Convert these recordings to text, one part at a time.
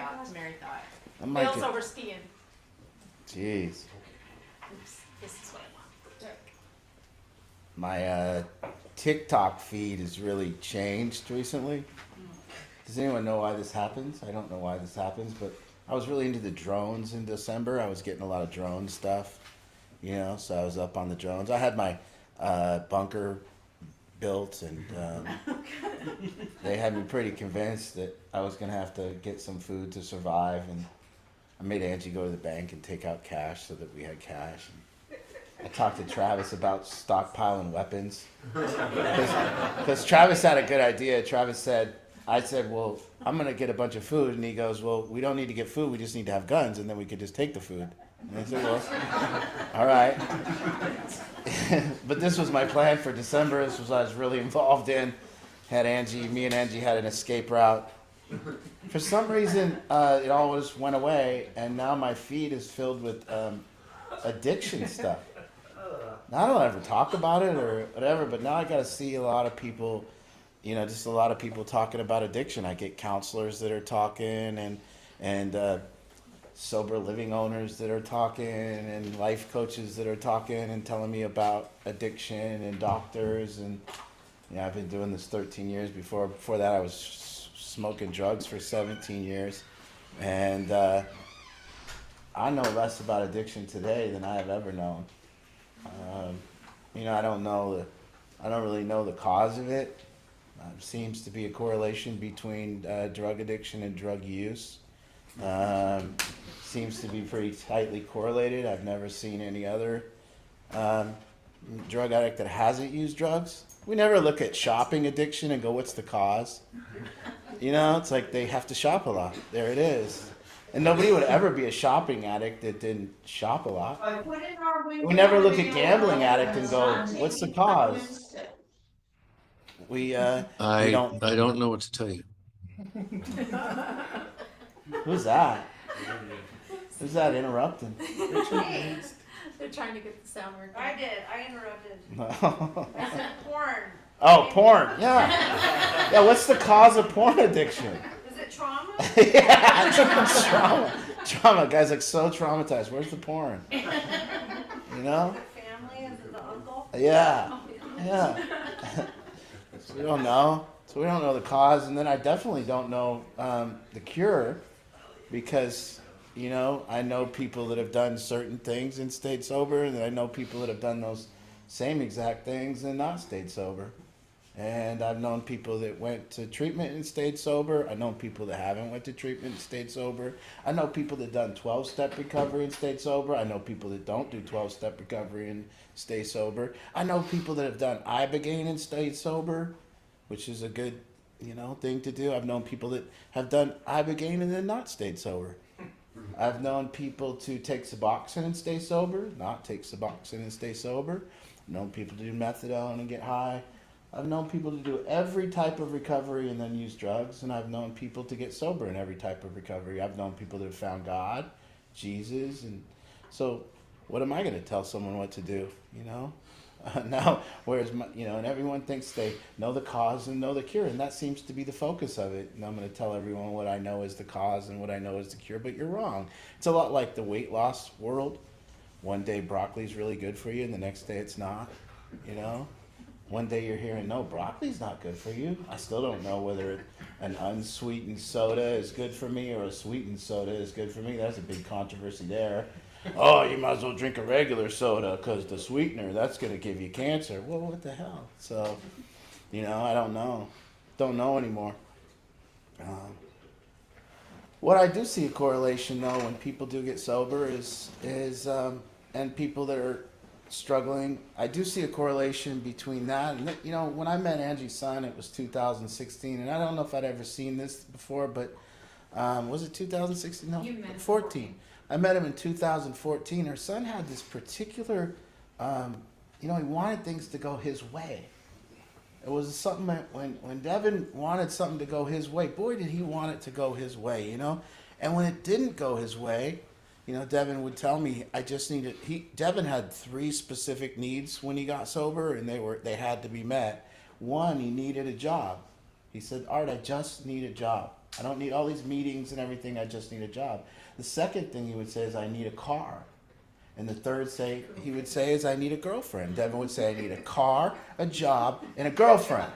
thought. Mary thought. I might Bill's get, over skiing. jeez. Oops, this is what I want. My TikTok feed has really changed recently. Does anyone know why this happens? I don't know why this happens, but I was really into the drones in December. I was getting a lot of drone stuff, so I was up on the drones. I had my bunker built, and they had me pretty convinced that I was going to have to get some food to survive, and I made Angie go to the bank and take out cash so that we had cash. And I talked to Travis about stockpiling weapons because Travis had a good idea. I said, well, I'm going to get a bunch of food. And he goes, well, we don't need to get food. We just need to have guns, and then we could just take the food. And I said, well, all right. But this was my plan for December. This was what I was really involved in. Me and Angie had an escape route. For some reason, it always went away, and now my feed is filled with addiction stuff. Now, I don't ever talk about it or whatever, but now I got to see a lot of people, just a lot of people talking about addiction. I get counselors that are talking, and sober living owners that are talking, and life coaches that are talking and telling me about addiction, and doctors. And I've been doing this 13 years. Before that, I was smoking drugs for 17 years, and I know less about addiction today than I have ever known. I don't really know the cause of it. Seems to be a correlation between drug addiction and drug use. Seems to be pretty tightly correlated. I've never seen any other drug addict that hasn't used drugs. We never look at shopping addiction and go, what's the cause? It's like they have to shop a lot. There it is. And nobody would ever be a shopping addict that didn't shop a lot. We never look at gambling addict and go, what's the cause? We don't. I don't know what to tell you. Who's that? Who's that interrupting? They're trying to get the sound working. I did. I interrupted. No. I said porn. Oh, porn. Yeah. Yeah. What's the cause of porn addiction? Is it trauma? Yeah, trauma. Guys like so traumatized. Where's the porn? Is it family? Is it the uncle? Yeah. Yeah. So we don't know. So we don't know the cause, and then I definitely don't know the cure, because I know people that have done certain things and stayed sober, and I know people that have done those same exact things and not stayed sober. And I've known people that went to treatment and stayed sober. I've known people that haven't went to treatment and stayed sober. I know people that done 12-step recovery and stayed sober. I know people that don't do 12-step recovery and stay sober. I know people that have done Ibogaine and stayed sober, which is a good, thing to do. I've known people that have done Ibogaine and then not stayed sober. I've known people to take Suboxone and stay sober, not take Suboxone and stay sober. I've known people to do methadone and get high. I've known people to do every type of recovery and then use drugs, and I've known people to get sober in every type of recovery. I've known people that have found God, Jesus, and so what am I going to tell someone what to do, Now, whereas, and everyone thinks they know the cause and know the cure, and that seems to be the focus of it. And I'm going to tell everyone what I know is the cause and what I know is the cure, but you're wrong. It's a lot like the weight loss world. One day broccoli's really good for you, and the next day it's not, One day you're hearing, no, broccoli's not good for you. I still don't know whether an unsweetened soda is good for me or a sweetened soda is good for me. That's a big controversy there. Oh, you might as well drink a regular soda because the sweetener, that's going to give you cancer. Well, what the hell? So, I don't know. Don't know anymore. What I do see a correlation, though, when people do get sober is and people that are struggling, I do see a correlation between that and, when I met Angie's son, it was 2016, and I don't know if I'd ever seen this before, but was it 2016? No, 14. I met him in 2014. Her son had this particular, he wanted things to go his way. It was something that when Devin wanted something to go his way, boy, did he want it to go his way, And when it didn't go his way, Devin would tell me, Devin had 3 specific needs when he got sober, and they had to be met. One, he needed a job. He said, Art, I just need a job. I don't need all these meetings and everything. I just need a job. The second thing he would say is, I need a car. And the third he would say is, I need a girlfriend. Devin would say, I need a car, a job, and a girlfriend.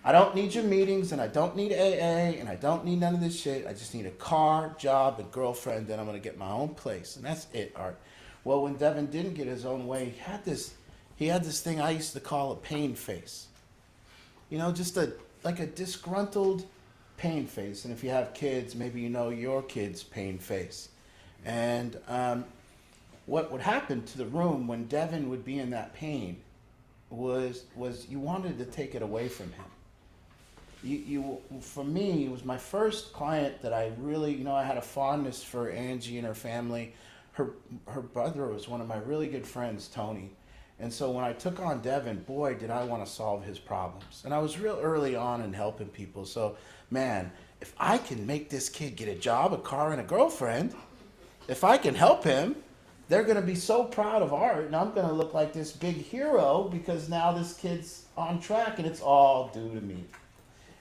I don't need your meetings, and I don't need AA, and I don't need none of this shit. I just need a car, job, and girlfriend, then I'm going to get my own place. And that's it, Art. Well, when Devin didn't get his own way, he had this thing I used to call a pain face. You know, just like a disgruntled pain face. And if you have kids, maybe you know your kid's pain face. And what would happen to the room when Devin would be in that pain was you wanted to take it away from him. For me, it was my first client that I really, I had a fondness for Angie and her family. Her brother was one of my really good friends, Tony. And so when I took on Devin, boy, did I want to solve his problems. And I was real early on in helping people. So, man, if I can make this kid get a job, a car, and a girlfriend, if I can help him, they're going to be so proud of Art, and I'm going to look like this big hero because now this kid's on track, and it's all due to me.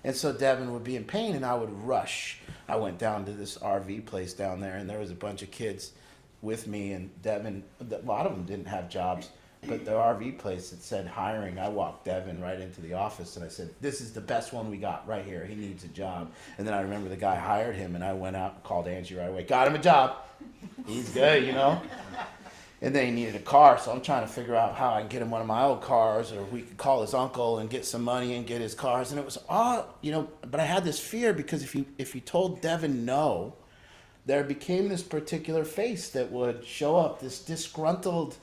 And so Devin would be in pain, and I would rush. I went down to this RV place down there, and there was a bunch of kids with me, and Devin, a lot of them didn't have jobs, but the RV place that said hiring, I walked Devin right into the office, and I said, this is the best one we got right here. He needs a job. And then I remember the guy hired him, and I went out and called Angie right away. Got him a job. He's good, And then he needed a car, so I'm trying to figure out how I can get him one of my old cars, or we could call his uncle and get some money and get his cars. And it was all, but I had this fear because if you told Devin no, there became this particular face that would show up, this disgruntled,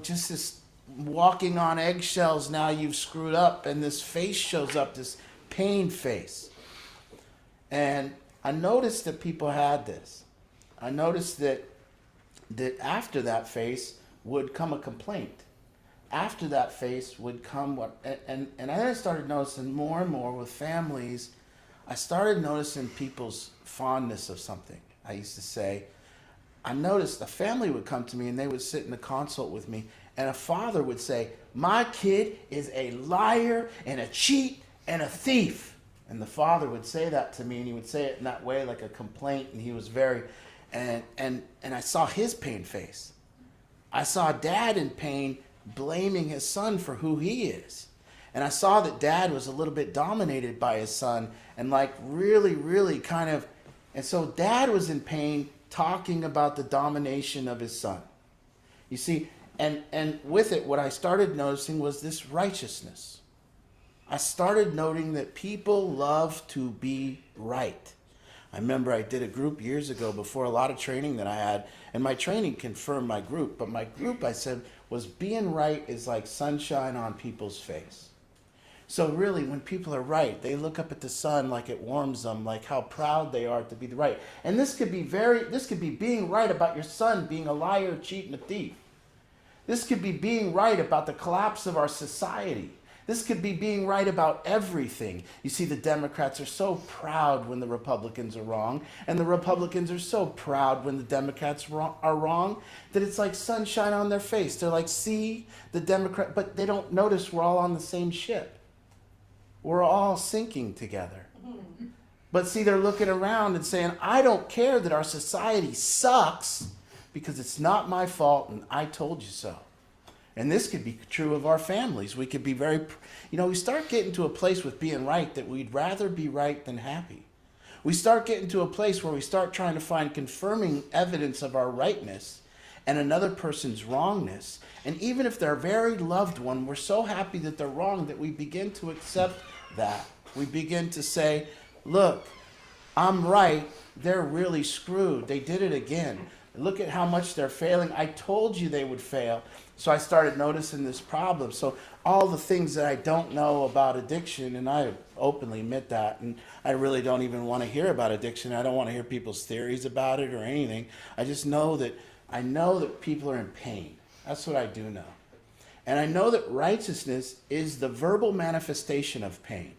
just this walking on eggshells, now you've screwed up, and this face shows up, this pain face. And I noticed that people had this. I noticed that after that face would come a complaint. After that face would come and I started noticing more and more with families, I started noticing people's fondness of something. I used to say, I noticed a family would come to me and they would sit in the consult with me, and a father would say, my kid is a liar and a cheat and a thief. And the father would say that to me, and he would say it in that way like a complaint, and he was very... And I saw his pain face. I saw Dad in pain blaming his son for who he is. And I saw that Dad was a little bit dominated by his son and like really, really kind of... And so Dad was in pain talking about the domination of his son. You see, and with it, what I started noticing was this righteousness. I started noting that people love to be right. I remember I did a group years ago before a lot of training that I had, and my training confirmed my group. But my group, I said, was being right is like sunshine on people's face. So really, when people are right, they look up at the sun like it warms them, like how proud they are to be right. And this could be being right about your son being a liar, cheat, and a thief. This could be being right about the collapse of our society. This could be being right about everything. You see, the Democrats are so proud when the Republicans are wrong, and the Republicans are so proud when the Democrats are wrong, that it's like sunshine on their face. They're like, see, the Democrat, but they don't notice we're all on the same ship. We're all sinking together. But see, they're looking around and saying, I don't care that our society sucks because it's not my fault and I told you so. And this could be true of our families. We could be very, we start getting to a place with being right that we'd rather be right than happy. We start getting to a place where we start trying to find confirming evidence of our rightness and another person's wrongness. And even if they're a very loved one, we're so happy that they're wrong that we begin to accept that. We begin to say, look, I'm right. They're really screwed. They did it again. Look at how much they're failing. I told you they would fail. So I started noticing this problem. So all the things that I don't know about addiction, and I openly admit that, and I really don't even want to hear about addiction. I don't want to hear people's theories about it or anything. I just know that people are in pain. That's what I do know. And I know that righteousness is the verbal manifestation of pain.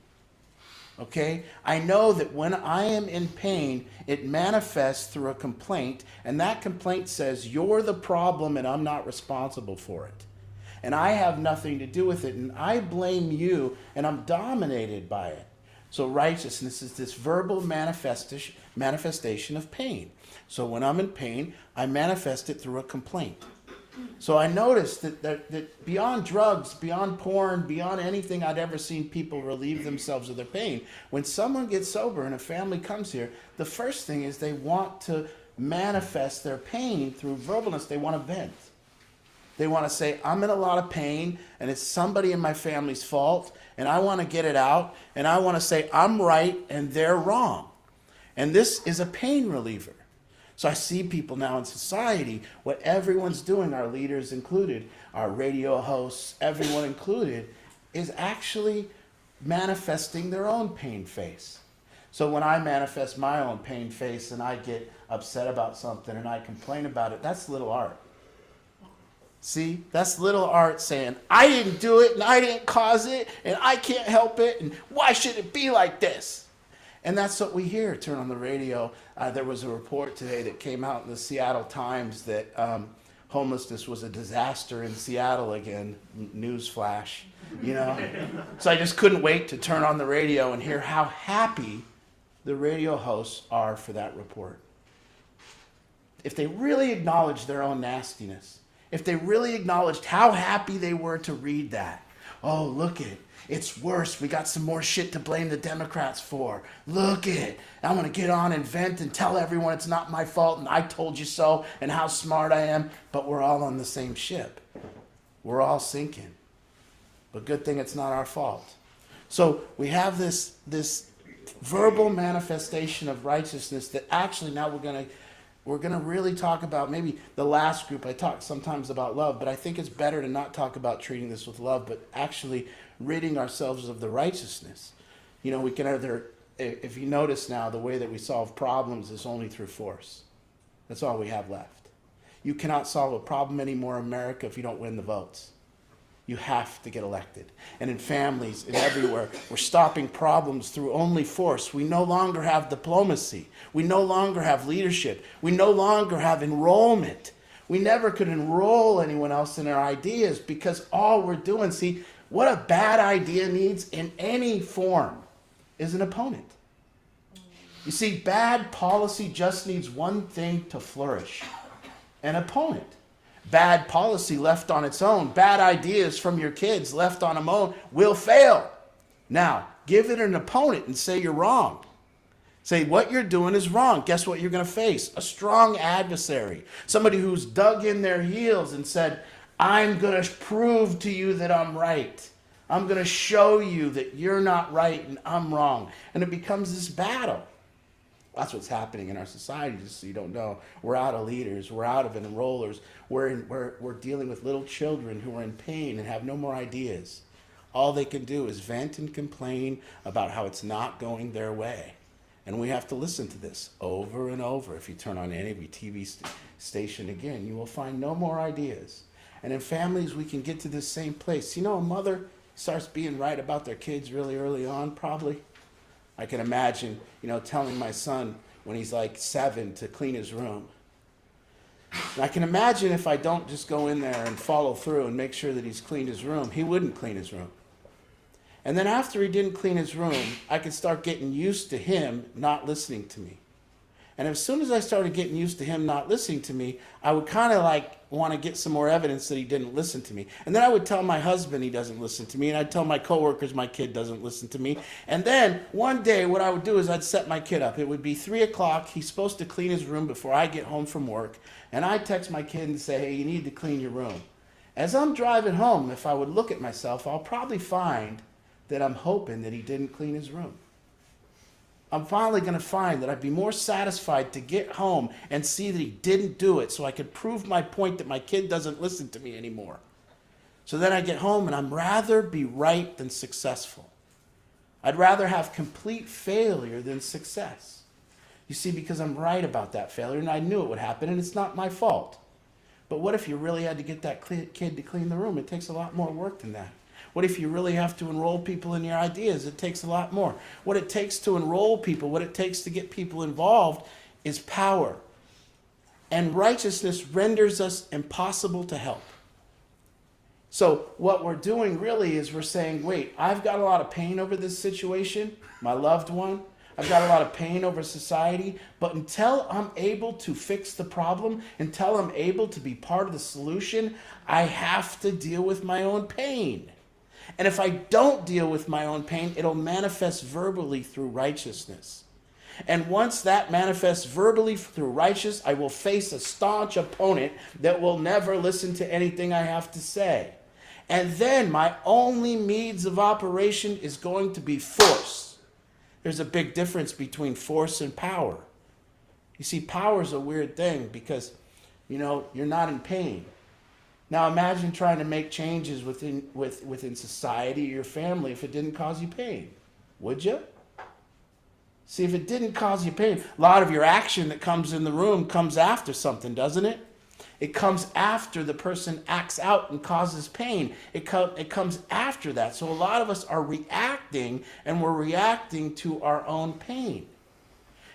Okay? I know that when I am in pain, it manifests through a complaint, and that complaint says, you're the problem and I'm not responsible for it. And I have nothing to do with it, and I blame you, and I'm dominated by it. So righteousness is this verbal manifestation of pain. So when I'm in pain, I manifest it through a complaint. So I noticed that beyond drugs, beyond porn, beyond anything I'd ever seen people relieve themselves of their pain, when someone gets sober and a family comes here, the first thing is they want to manifest their pain through verbalness. They want to vent. They want to say, I'm in a lot of pain, and it's somebody in my family's fault, and I want to get it out, and I want to say, I'm right, and they're wrong. And this is a pain reliever. So I see people now in society, what everyone's doing, our leaders included, our radio hosts, everyone included, is actually manifesting their own pain face. So when I manifest my own pain face and I get upset about something and I complain about it, that's little art. See, that's little art saying, I didn't do it and I didn't cause it and I can't help it and why should it be like this? And that's what we hear. Turn on the radio. There was a report today that came out in the Seattle Times that homelessness was a disaster in Seattle again. Newsflash, you know. So I just couldn't wait to turn on the radio and hear how happy the radio hosts are for that report. If they really acknowledged their own nastiness, if they really acknowledged how happy they were to read that, oh, look it. It's worse. We got some more shit to blame the Democrats for. Look it. I'm going to get on and vent and tell everyone it's not my fault and I told you so and how smart I am. But we're all on the same ship. We're all sinking. But good thing it's not our fault. So we have this verbal manifestation of righteousness that actually now we're going to really talk about. Maybe the last group I talk sometimes about love, but I think it's better to not talk about treating this with love, but actually ridding ourselves of the righteousness. You know, we can either, if you notice now, the way that we solve problems is only through force. That's all we have left. You cannot solve a problem anymore in America if you don't win the votes. You have to get elected. And in families and everywhere, we're stopping problems through only force. We no longer have diplomacy. We no longer have leadership. We no longer have enrollment. We never could enroll anyone else in our ideas because all we're doing, see, what a bad idea needs in any form is an opponent. You see, bad policy just needs one thing to flourish: an opponent. Bad policy left on its own, bad ideas from your kids left on their own will fail. Now, give it an opponent and say you're wrong. Say what you're doing is wrong. Guess what you're going to face? A strong adversary. Somebody who's dug in their heels and said, I'm going to prove to you that I'm right. I'm going to show you that you're not right and I'm wrong. And it becomes this battle. That's what's happening in our society, just so you don't know. We're out of leaders. We're out of enrollers. We're dealing with little children who are in pain and have no more ideas. All they can do is vent and complain about how it's not going their way. And we have to listen to this over and over. If you turn on any TV station again, you will find no more ideas. And in families, we can get to this same place. You know, a mother starts being right about their kids really early on, probably. I can imagine, telling my son when he's like 7 to clean his room. And I can imagine if I don't just go in there and follow through and make sure that he's cleaned his room, he wouldn't clean his room. And then after he didn't clean his room, I could start getting used to him not listening to me. And as soon as I started getting used to him not listening to me, I would kind of want to get some more evidence that he didn't listen to me. And then I would tell my husband he doesn't listen to me, and I'd tell my coworkers my kid doesn't listen to me. And then one day what I would do is I'd set my kid up. It would be 3 o'clock. He's supposed to clean his room before I get home from work. And I'd text my kid and say, hey, you need to clean your room. As I'm driving home, if I would look at myself, I'll probably find that I'm hoping that he didn't clean his room. I'm finally going to find that I'd be more satisfied to get home and see that he didn't do it so I could prove my point that my kid doesn't listen to me anymore. So then I get home and I'm rather be right than successful. I'd rather have complete failure than success. You see, because I'm right about that failure and I knew it would happen and it's not my fault. But what if you really had to get that kid to clean the room? It takes a lot more work than that. What if you really have to enroll people in your ideas? It takes a lot more. What it takes to enroll people, what it takes to get people involved is power. And righteousness renders us impossible to help. So what we're doing really is we're saying, wait, I've got a lot of pain over this situation, my loved one. I've got a lot of pain over society, but until I'm able to fix the problem, until I'm able to be part of the solution, I have to deal with my own pain. And if I don't deal with my own pain, it'll manifest verbally through righteousness. And once that manifests verbally through righteousness, I will face a staunch opponent that will never listen to anything I have to say. And then my only means of operation is going to be force. There's a big difference between force and power. You see, power is a weird thing because, you're not in pain. Now imagine trying to make changes within society or your family if it didn't cause you pain. Would you? See, if it didn't cause you pain, a lot of your action that comes in the room comes after something, doesn't it? It comes after the person acts out and causes pain. It comes after that. So a lot of us are reacting, and we're reacting to our own pain.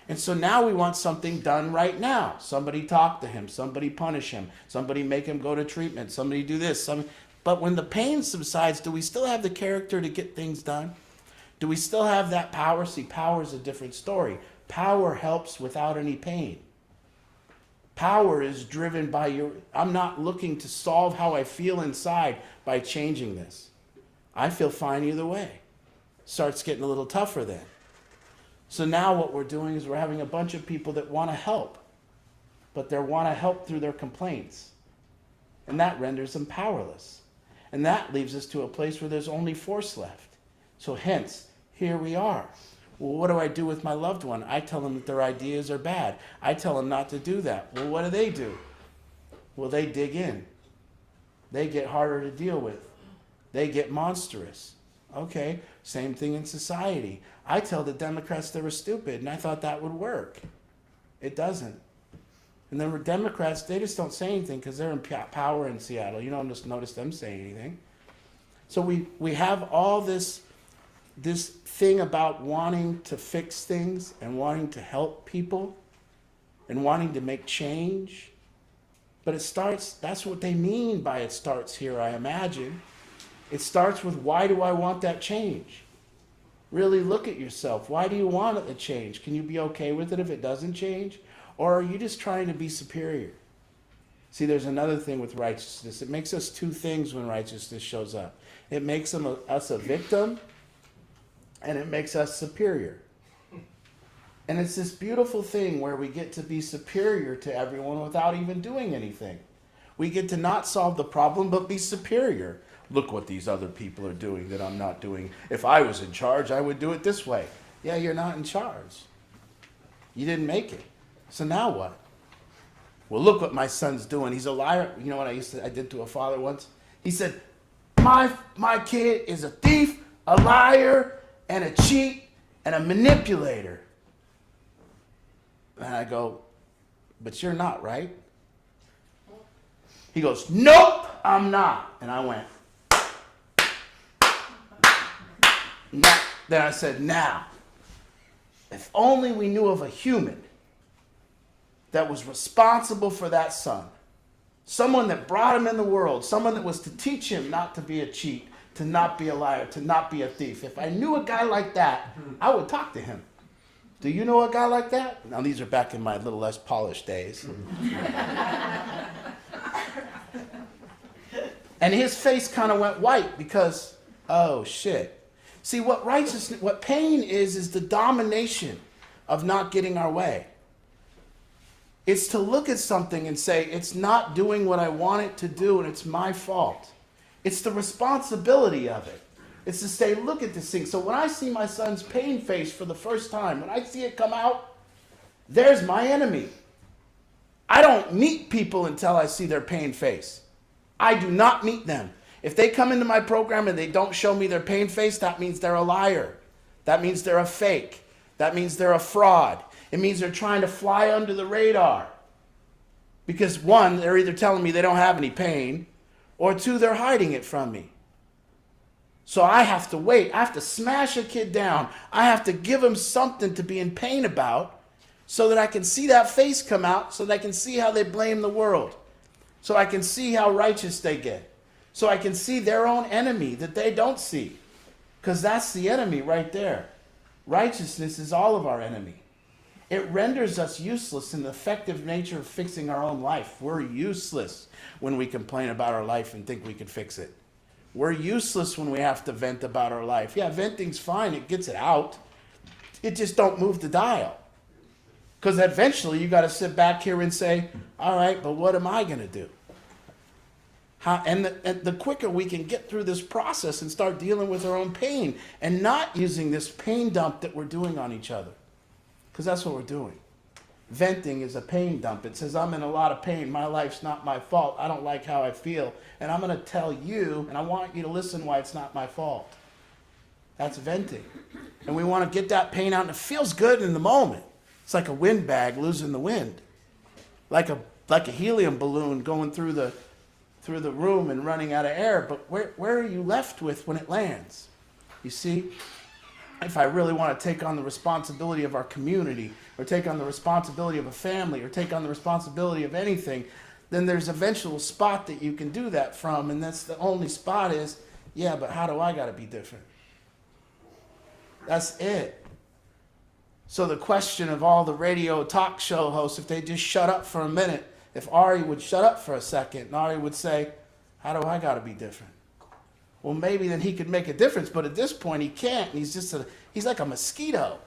And so now we want something done right now. Somebody talk to him. Somebody punish him. Somebody make him go to treatment. Somebody do this. But when the pain subsides, do we still have the character to get things done? Do we still have that power? See, power is a different story. Power helps without any pain. Power is driven by I'm not looking to solve how I feel inside by changing this. I feel fine either way. Starts getting a little tougher then. So now what we're doing is we're having a bunch of people that want to help, but they want to help through their complaints. And that renders them powerless. And that leaves us to a place where there's only force left. So hence, here we are. Well, what do I do with my loved one? I tell them that their ideas are bad. I tell them not to do that. Well, what do? Well, they dig in. They get harder to deal with. They get monstrous. Okay, same thing in society. I tell the Democrats they were stupid, and I thought that would work. It doesn't. And then Democrats, they just don't say anything because they're in power in Seattle. You don't just notice them saying anything. So we have all this thing about wanting to fix things and wanting to help people and wanting to make change. But that's what they mean by it starts here, I imagine. It starts with, why do I want that change? Really look at yourself. Why do you want it to change? Can you be okay with it if it doesn't change? Or are you just trying to be superior? See, there's another thing with righteousness. It makes us two things when righteousness shows up. It makes us a victim, and it makes us superior. And it's this beautiful thing where we get to be superior to everyone without even doing anything. We get to not solve the problem, but be superior. Look what these other people are doing that I'm not doing. If I was in charge, I would do it this way. Yeah, you're not in charge. You didn't make it. So now what? Well, look what my son's doing. He's a liar. You know what I did to a father once? He said, my kid is a thief, a liar, and a cheat, and a manipulator. And I go, but you're not, right? He goes, nope, I'm not. And I went, nah. Then I said, now, if only we knew of a human that was responsible for that son, someone that brought him in the world, someone that was to teach him not to be a cheat, to not be a liar, to not be a thief. If I knew a guy like that, I would talk to him. Do you know a guy like that? Now, these are back in my little less polished days. And his face kind of went white because, oh, shit. See, what pain is the domination of not getting our way. It's to look at something and say, it's not doing what I want it to do, and it's my fault. It's the responsibility of it. It's to say, look at this thing. So when I see my son's pain face for the first time, when I see it come out, there's my enemy. I don't meet people until I see their pain face. I do not meet them. If they come into my program and they don't show me their pain face, that means they're a liar. That means they're a fake. That means they're a fraud. It means they're trying to fly under the radar. Because one, they're either telling me they don't have any pain, or two, they're hiding it from me. So I have to wait. I have to smash a kid down. I have to give him something to be in pain about so that I can see that face come out, so that I can see how they blame the world, so I can see how righteous they get, So I can see their own enemy that they don't see. Because that's the enemy right there. Righteousness is all of our enemy. It renders us useless in the effective nature of fixing our own life. We're useless when we complain about our life and think we can fix it. We're useless when we have to vent about our life. Yeah, venting's fine. It gets it out. It just don't move the dial. Because eventually you got to sit back here and say, all right, but what am I going to do? And the quicker we can get through this process and start dealing with our own pain and not using this pain dump that we're doing on each other. Because that's what we're doing. Venting is a pain dump. It says, I'm in a lot of pain. My life's not my fault. I don't like how I feel. And I'm going to tell you, and I want you to listen why it's not my fault. That's venting. And we want to get that pain out, and it feels good in the moment. It's like a windbag losing the wind. Like a helium balloon going through the room and running out of air. But where are you left with when it lands? You see? If I really want to take on the responsibility of our community, or take on the responsibility of a family, or take on the responsibility of anything, then there's eventual spot that you can do that from, and that's the only spot is, yeah, but how do I got to be different? That's it. So the question of all the radio talk show hosts, if they just shut up for a minute, if Ari would shut up for a second, and Ari would say, how do I got to be different? Well, maybe then he could make a difference, but at this point he can't. And he's like a mosquito.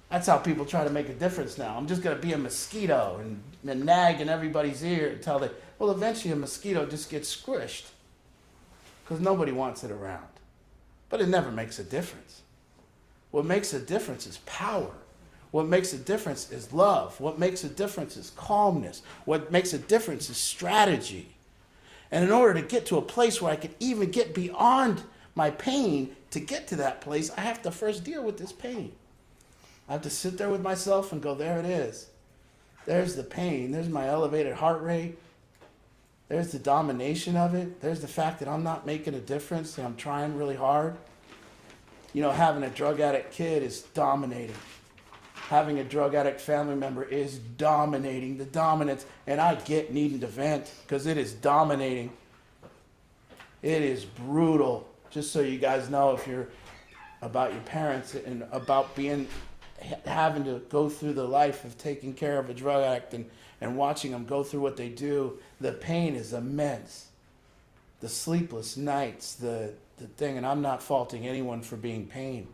That's how people try to make a difference now. I'm just going to be a mosquito and nag in everybody's ear until well, eventually a mosquito just gets squished because nobody wants it around. But it never makes a difference. What makes a difference is power. What makes a difference is love. What makes a difference is calmness. What makes a difference is strategy. And in order to get to a place where I can even get beyond my pain, to get to that place, I have to first deal with this pain. I have to sit there with myself and go, there it is. There's the pain. There's my elevated heart rate. There's the domination of it. There's the fact that I'm not making a difference and I'm trying really hard. You know, having a drug addict kid is dominating. Having a drug addict family member is dominating. The dominance, and I get needing to vent because it is dominating. It is brutal. Just so you guys know, if you're about your parents and about having to go through the life of taking care of a drug addict and watching them go through what they do, the pain is immense. The sleepless nights, the thing, and I'm not faulting anyone for being pain.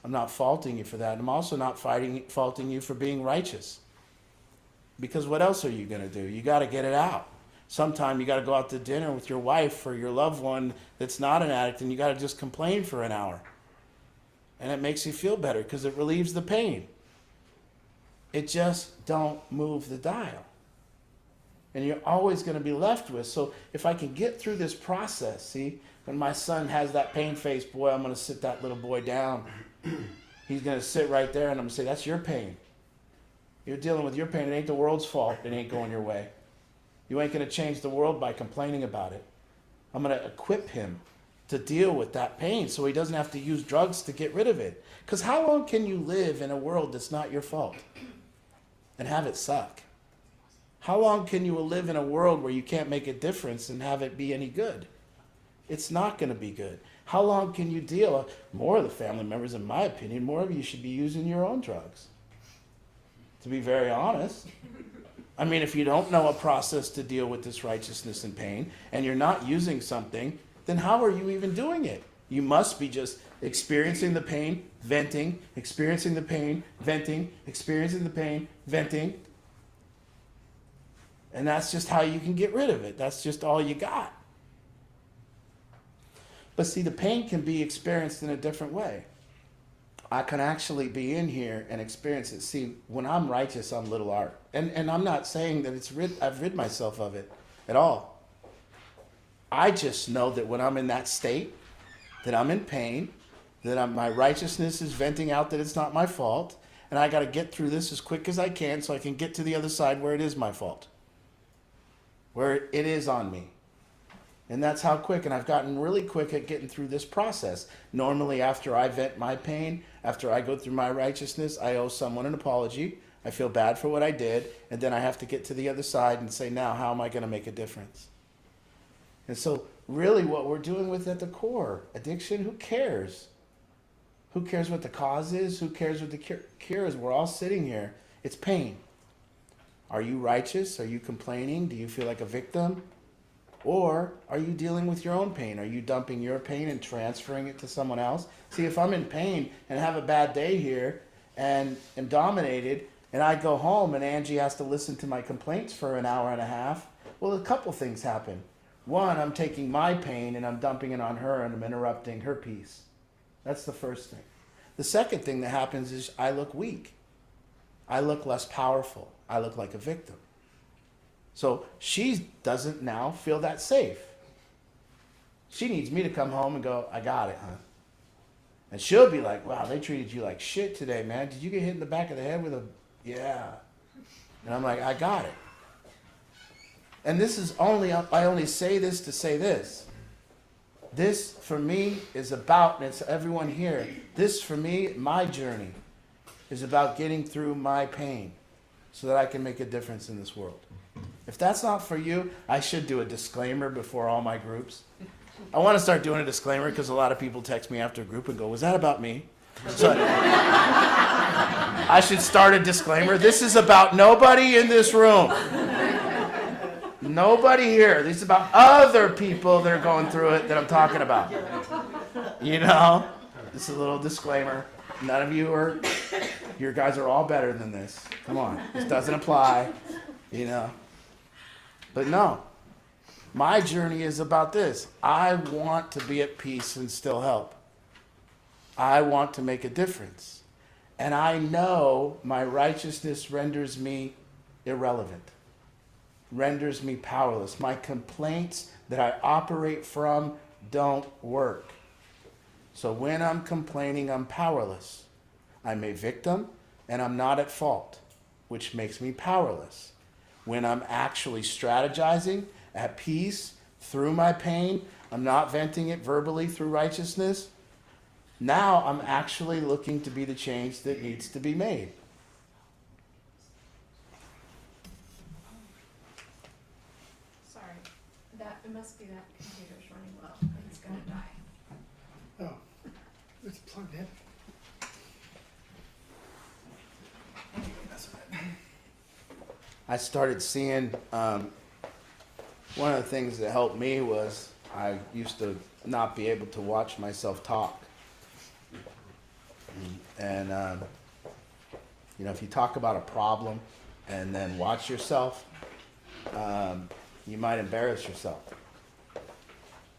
I'm not faulting you for that. I'm also not faulting you for being righteous. Because what else are you going to do? You got to get it out. Sometime you got to go out to dinner with your wife or your loved one that's not an addict, and you got to just complain for an hour. And it makes you feel better because it relieves the pain. It just don't move the dial. And you're always going to be left with. So if I can get through this process, see, when my son has that pain face, boy, I'm going to sit that little boy down. He's going to sit right there and I'm going to say, that's your pain. You're dealing with your pain. It ain't the world's fault. It ain't going your way. You ain't going to change the world by complaining about it. I'm going to equip him to deal with that pain so he doesn't have to use drugs to get rid of it. Because how long can you live in a world that's not your fault and have it suck? How long can you live in a world where you can't make a difference and have it be any good? It's not going to be good. How long can you deal? More of the family members, in my opinion, more of you should be using your own drugs. To be very honest. I mean, if you don't know a process to deal with this righteousness and pain, and you're not using something, then how are you even doing it? You must be just experiencing the pain, venting, experiencing the pain, venting, experiencing the pain, venting. And that's just how you can get rid of it. That's just all you got. But see, the pain can be experienced in a different way. I can actually be in here and experience it. See, when I'm righteous, I'm little art. And I'm not saying that I've rid myself of it at all. I just know that when I'm in that state, that I'm in pain, that my righteousness is venting out that it's not my fault, and I got to get through this as quick as I can so I can get to the other side where it is my fault, where it is on me. And that's how quick, and I've gotten really quick at getting through this process. Normally, after I vent my pain, after I go through my righteousness, I owe someone an apology. I feel bad for what I did, and then I have to get to the other side and say, now, how am I going to make a difference? And so really what we're doing with at the core, addiction, who cares? Who cares what the cause is? Who cares what the cure is? We're all sitting here. It's pain. Are you righteous? Are you complaining? Do you feel like a victim? Or are you dealing with your own pain? Are you dumping your pain and transferring it to someone else? See, if I'm in pain and have a bad day here and am dominated, and I go home and Angie has to listen to my complaints for an hour and a half, well, a couple things happen. One, I'm taking my pain and I'm dumping it on her and I'm interrupting her peace. That's the first thing. The second thing that happens is I look weak. I look less powerful. I look like a victim. So she doesn't now feel that safe. She needs me to come home and go, I got it, huh? And she'll be like, wow, they treated you like shit today, man. Did you get hit in the back of the head with a, yeah. And I'm like, I got it. And this is only, I only say this to say this. This, for me, is about, and it's everyone here, this, for me, my journey, is about getting through my pain so that I can make a difference in this world. If that's not for you, I should do a disclaimer before all my groups. I want to start doing a disclaimer because a lot of people text me after a group and go, was that about me? So I should start a disclaimer. This is about nobody in this room. Nobody here. This is about other people that are going through it that I'm talking about. You know? This is a little disclaimer. None of you are, your guys are all better than this. Come on. This doesn't apply. You know? But no. My journey is about this. I want to be at peace and still help. I want to make a difference. And I know my righteousness renders me irrelevant, renders me powerless. My complaints that I operate from don't work. So when I'm complaining, I'm powerless. I'm a victim and I'm not at fault, which makes me powerless. When I'm actually strategizing, at peace, through my pain, I'm not venting it verbally through righteousness. Now I'm actually looking to be the change that needs to be made. Sorry, that it must be that computer's running low. It's gonna die. Oh, it's plugged in. I started seeing, one of the things that helped me was I used to not be able to watch myself talk. And, you know, if you talk about a problem and then watch yourself, you might embarrass yourself.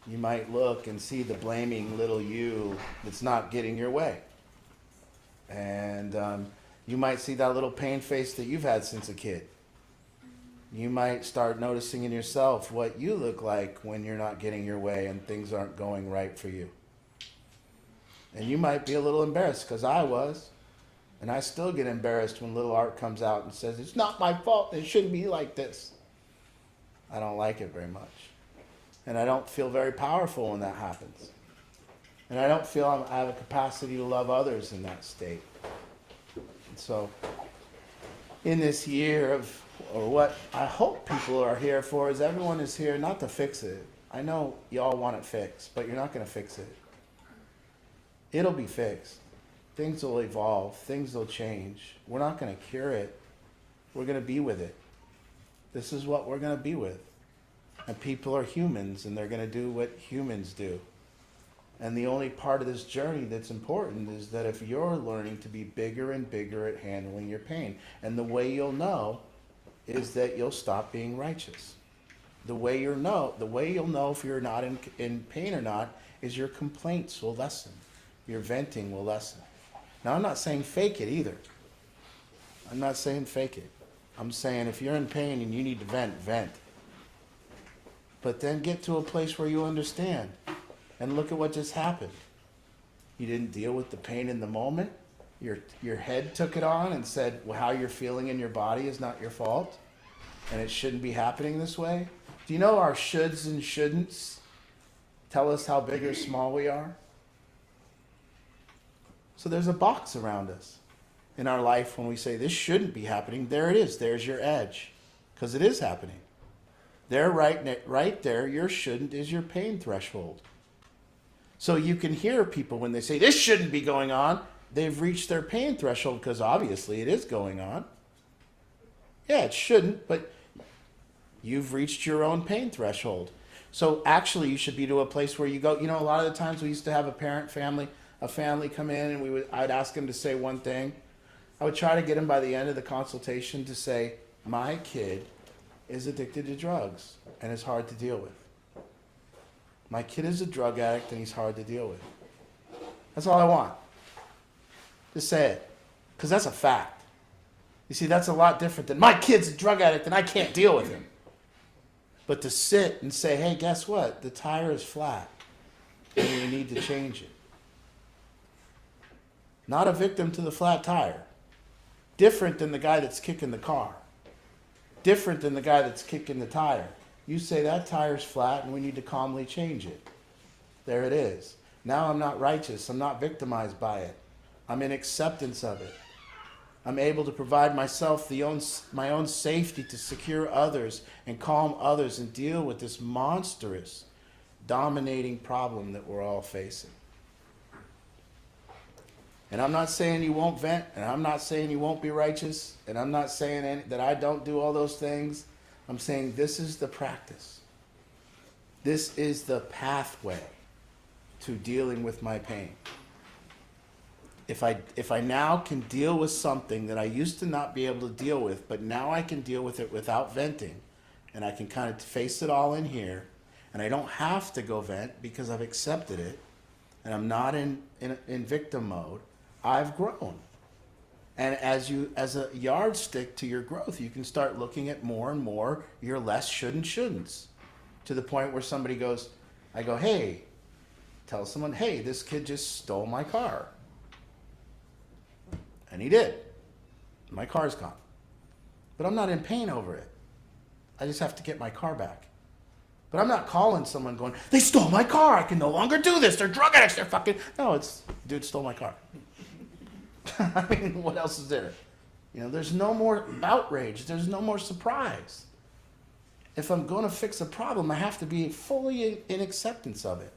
You might look and see the blaming little you that's not getting your way. And you might see that little pain face that you've had since a kid. You might start noticing in yourself what you look like when you're not getting your way and things aren't going right for you. And you might be a little embarrassed, because I was. And I still get embarrassed when little Art comes out and says, it's not my fault, it shouldn't be like this. I don't like it very much. And I don't feel very powerful when that happens. And I don't feel I have a capacity to love others in that state. And so, in this year of, or what I hope people are here for, is everyone is here not to fix it. I know y'all want it fixed, but you're not going to fix it. It'll be fixed. Things will evolve. Things will change. We're not going to cure it. We're going to be with it. This is what we're going to be with. And people are humans, and they're going to do what humans do. And the only part of this journey that's important is that if you're learning to be bigger and bigger at handling your pain, and the way you'll know is that you'll stop being righteous. The way you'll know if you're not in pain or not is your complaints will lessen. Your venting will lessen. Now, I'm not saying fake it either. I'm not saying fake it. I'm saying if you're in pain and you need to vent, vent. But then get to a place where you understand. And look at what just happened. You didn't deal with the pain in the moment. Your head took it on and said, well, how you're feeling in your body is not your fault. And it shouldn't be happening this way. Do you know our shoulds and shouldn'ts tell us how big or small we are? So there's a box around us in our life when we say this shouldn't be happening. There it is. There's your edge. Because it is happening. They're right there. Your shouldn't is your pain threshold. So you can hear people when they say, this shouldn't be going on. They've reached their pain threshold because obviously it is going on. Yeah, it shouldn't, but you've reached your own pain threshold. So actually you should be to a place where you go, a lot of the times we used to have a family come in and I'd ask them to say one thing. I would try to get them by the end of the consultation to say, my kid is addicted to drugs and is hard to deal with. My kid is a drug addict and he's hard to deal with. That's all I want. Just say it. Because that's a fact. You see, that's a lot different than, my kid's a drug addict and I can't deal with him. But to sit and say, hey, guess what? The tire is flat and we need to change it. Not a victim to the flat tire. Different than the guy that's kicking the car. Different than the guy that's kicking the tire. You say that tire's flat and we need to calmly change it. There it is. Now I'm not righteous. I'm not victimized by it. I'm in acceptance of it. I'm able to provide myself my own safety to secure others and calm others and deal with this monstrous, dominating problem that we're all facing. And I'm not saying you won't vent, and I'm not saying you won't be righteous, and I'm not saying that I don't do all those things. I'm saying this is the practice. This is the pathway to dealing with my pain. If I now can deal with something that I used to not be able to deal with, but now I can deal with it without venting, and I can kind of face it all in here, and I don't have to go vent because I've accepted it, and I'm not in victim mode, I've grown. And as a yardstick to your growth, you can start looking at more and more your less shouldn'ts, to the point where somebody goes, I go, hey, tell someone, hey, this kid just stole my car. And he did. My car's gone. But I'm not in pain over it. I just have to get my car back. But I'm not calling someone going, they stole my car. I can no longer do this. They're drug addicts. They're fucking... No, it's, dude stole my car. I mean, what else is there? There's no more outrage. There's no more surprise. If I'm going to fix a problem, I have to be fully in acceptance of it.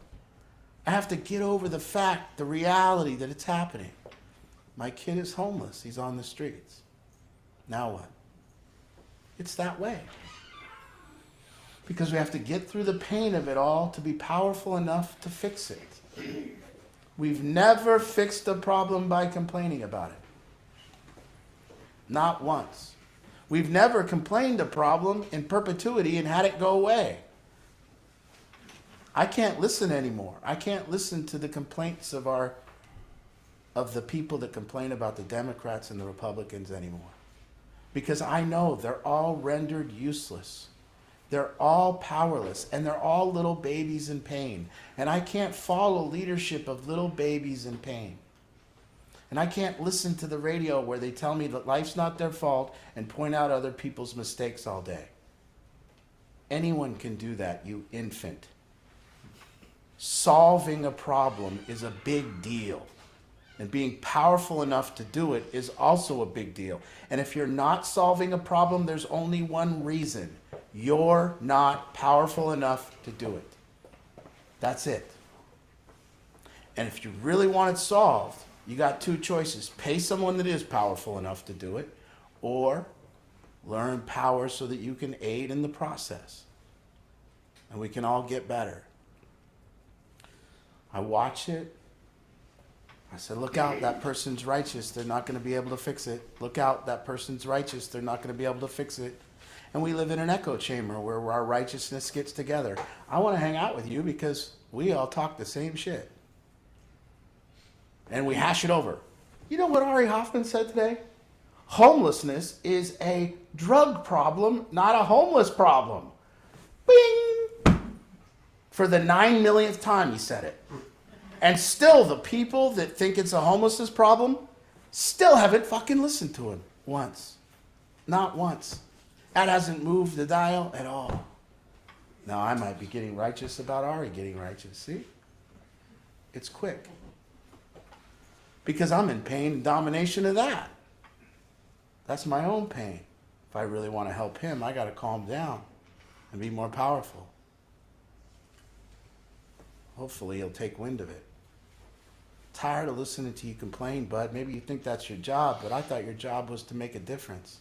I have to get over the fact, the reality that it's happening. My kid is homeless. He's on the streets. Now what? It's that way. Because we have to get through the pain of it all to be powerful enough to fix it. We've never fixed a problem by complaining about it. Not once. We've never complained a problem in perpetuity and had it go away. I can't listen anymore. I can't listen to the complaints of the people that complain about the Democrats and the Republicans anymore. Because I know they're all rendered useless. They're all powerless, and they're all little babies in pain. And I can't follow leadership of little babies in pain. And I can't listen to the radio where they tell me that life's not their fault and point out other people's mistakes all day. Anyone can do that, you infant. Solving a problem is a big deal. And being powerful enough to do it is also a big deal. And if you're not solving a problem, there's only one reason. You're not powerful enough to do it. That's it. And if you really want it solved, you got two choices. Pay someone that is powerful enough to do it, or learn power so that you can aid in the process. And we can all get better. I watch it. I said, look out, that person's righteous. They're not going to be able to fix it. Look out, that person's righteous. They're not going to be able to fix it. And we live in an echo chamber where our righteousness gets together. I want to hang out with you because we all talk the same shit. And we hash it over. You know what Ari Hoffman said today? Homelessness is a drug problem, not a homeless problem. Bing! For the 9 millionth time he said it. And still the people that think it's a homelessness problem still haven't fucking listened to him once. Not once. That hasn't moved the dial at all. Now I might be getting righteous about Ari getting righteous. See? It's quick. Because I'm in pain and domination of that. That's my own pain. If I really want to help him, I got to calm down. and be more powerful. Hopefully he'll take wind of it. Tired of listening to you complain, bud. Maybe you think that's your job, but I thought your job was to make a difference.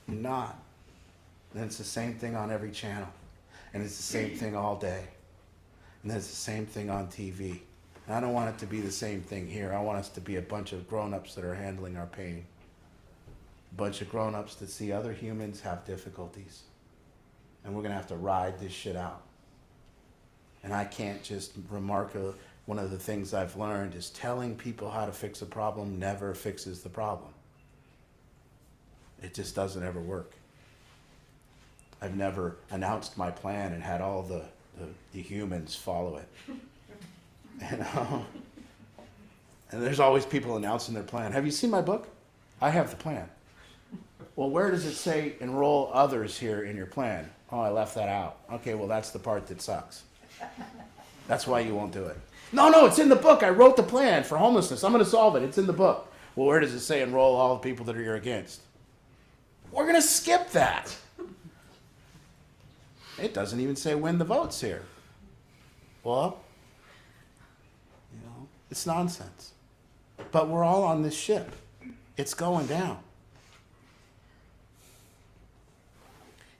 You're not. And it's the same thing on every channel. And it's the same thing all day. And it's the same thing on TV. And I don't want it to be the same thing here. I want us to be a bunch of grown-ups that are handling our pain. A bunch of grown-ups that see other humans have difficulties. And we're going to have to ride this shit out. And I can't just one of the things I've learned is telling people how to fix a problem never fixes the problem. It just doesn't ever work. I've never announced my plan and had all the humans follow it. You know? And there's always people announcing their plan. Have you seen my book? I have the plan. Well, where does it say enroll others here in your plan? Oh, I left that out. Okay, well, that's the part that sucks. That's why you won't do it. No, it's in the book. I wrote the plan for homelessness. I'm going to solve it. It's in the book. Well, where does it say enroll all the people that you're against? We're going to skip that. It doesn't even say win the votes here. Well, it's nonsense. But we're all on this ship. It's going down.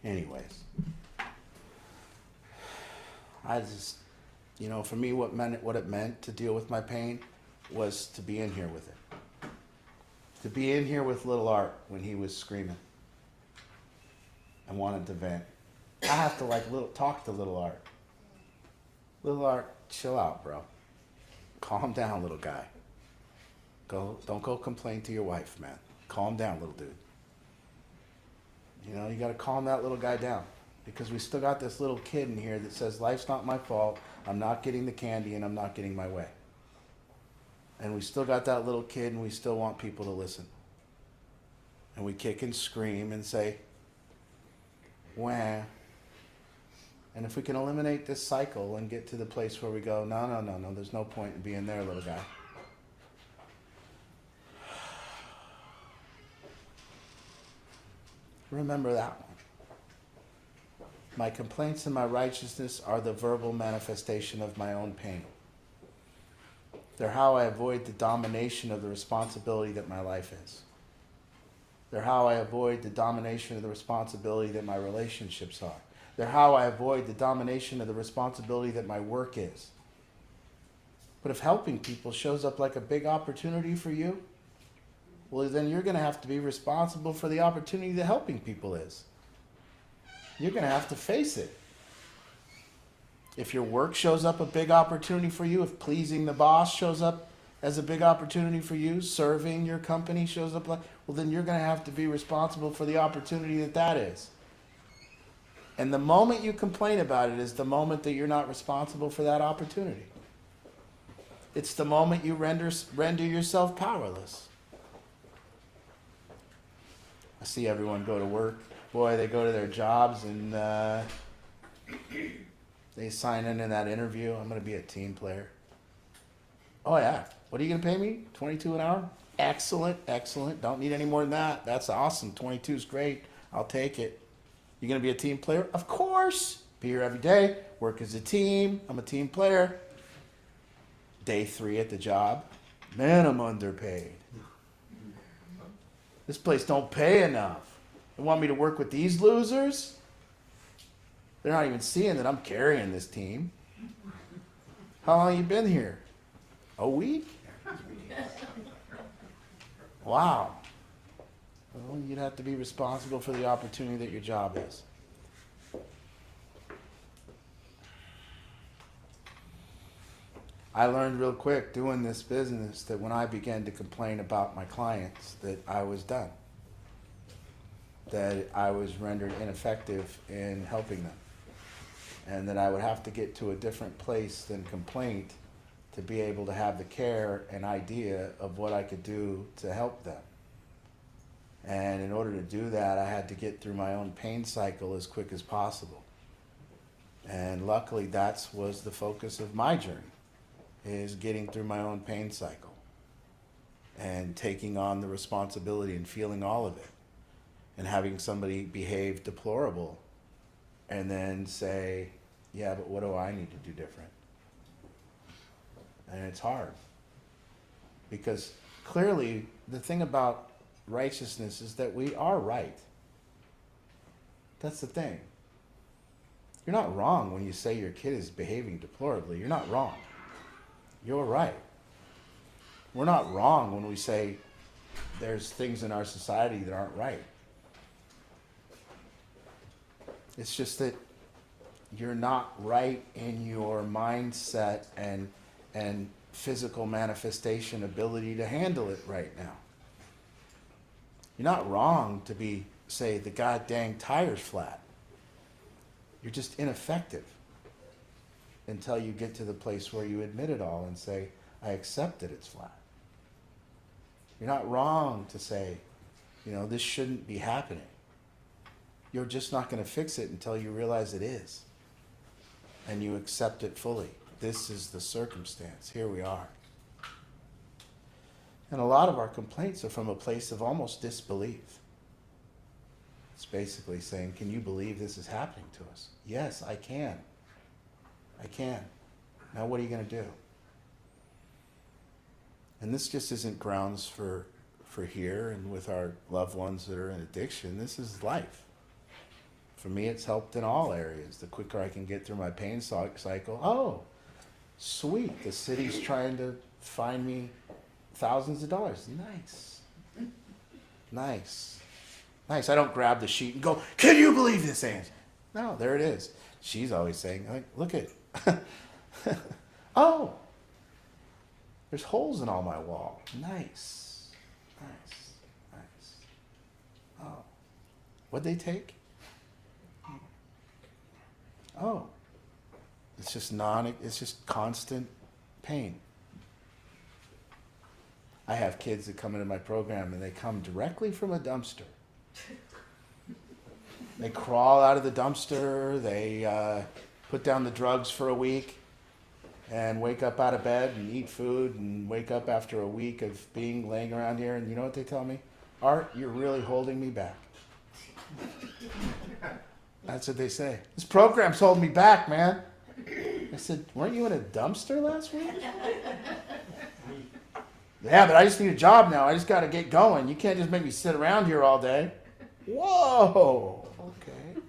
Anyways, I just, for me, what it meant to deal with my pain was to be in here with it. To be in here with little Art when he was screaming and wanted to vent. I have to talk to little Art. Little Art, chill out, bro. Calm down, little guy. Don't go complain to your wife, man. Calm down, little dude. You got to calm that little guy down, because we still got this little kid in here that says life's not my fault, I'm not getting the candy, and I'm not getting my way. And we still got that little kid, and we still want people to listen. And we kick and scream and say, wah. And if we can eliminate this cycle and get to the place where we go, no, there's no point in being there, little guy. Remember that one. My complaints and my righteousness are the verbal manifestation of my own pain. They're how I avoid the domination of the responsibility that my life is. They're how I avoid the domination of the responsibility that my relationships are. They're how I avoid the domination of the responsibility that my work is. But if helping people shows up like a big opportunity for you, well, then you're going to have to be responsible for the opportunity that helping people is. You're going to have to face it. If your work shows up a big opportunity for you, if pleasing the boss shows up as a big opportunity for you, serving your company shows up well, then you're going to have to be responsible for the opportunity that is. And the moment you complain about it is the moment that you're not responsible for that opportunity. It's the moment you render yourself powerless. I see everyone go to work. Boy, they go to their jobs and they sign into that interview. I'm going to be a team player. Oh, yeah. What are you going to pay me? $22 an hour? Excellent. Don't need any more than that. That's awesome. 22 is great. I'll take it. You going to be a team player? Of course. Be here every day. Work as a team. I'm a team player. Day 3 at the job. Man, I'm underpaid. This place don't pay enough. They want me to work with these losers? They're not even seeing that I'm carrying this team. How long you been here? A week? Wow. Well, you'd have to be responsible for the opportunity that your job is. I learned real quick doing this business that when I began to complain about my clients, that I was done. That I was rendered ineffective in helping them. And that I would have to get to a different place than complaint to be able to have the care and idea of what I could do to help them. And in order to do that, I had to get through my own pain cycle as quick as possible. And luckily, that was the focus of my journey, is getting through my own pain cycle and taking on the responsibility and feeling all of it. And having somebody behave deplorable and then say, yeah, but what do I need to do different? And it's hard. Because clearly, the thing about righteousness is that we are right. That's the thing. You're not wrong when you say your kid is behaving deplorably. You're not wrong. You're right. We're not wrong when we say there's things in our society that aren't right. It's just that you're not right in your mindset and physical manifestation ability to handle it right now. You're not wrong to say the god dang tire's flat. You're just ineffective until you get to the place where you admit it all and say, I accept that it's flat. You're not wrong to say, this shouldn't be happening. You're just not going to fix it until you realize it is. And you accept it fully. This is the circumstance. Here we are. And a lot of our complaints are from a place of almost disbelief. It's basically saying, can you believe this is happening to us? Yes, I can. I can. Now what are you going to do? And this just isn't grounds for here and with our loved ones that are in addiction. This is life. For me, it's helped in all areas. The quicker I can get through my pain cycle, oh, sweet, the city's trying to find me thousands of dollars. Nice. Nice. Nice. I don't grab the sheet and go, can you believe this, Ange? No, there it is. She's always saying, look at oh, there's holes in all my wall. Nice. Nice. Nice. Oh. What'd they take? Oh. It's just constant pain. I have kids that come into my program and they come directly from a dumpster. They crawl out of the dumpster, they put down the drugs for a week and wake up out of bed and eat food and wake up after a week of being laying around here, and you know what they tell me? Art, you're really holding me back. That's what they say. This program's holding me back, man. I said, weren't you in a dumpster last week? Yeah, but I just need a job now. I just got to get going. You can't just make me sit around here all day. Whoa. Okay.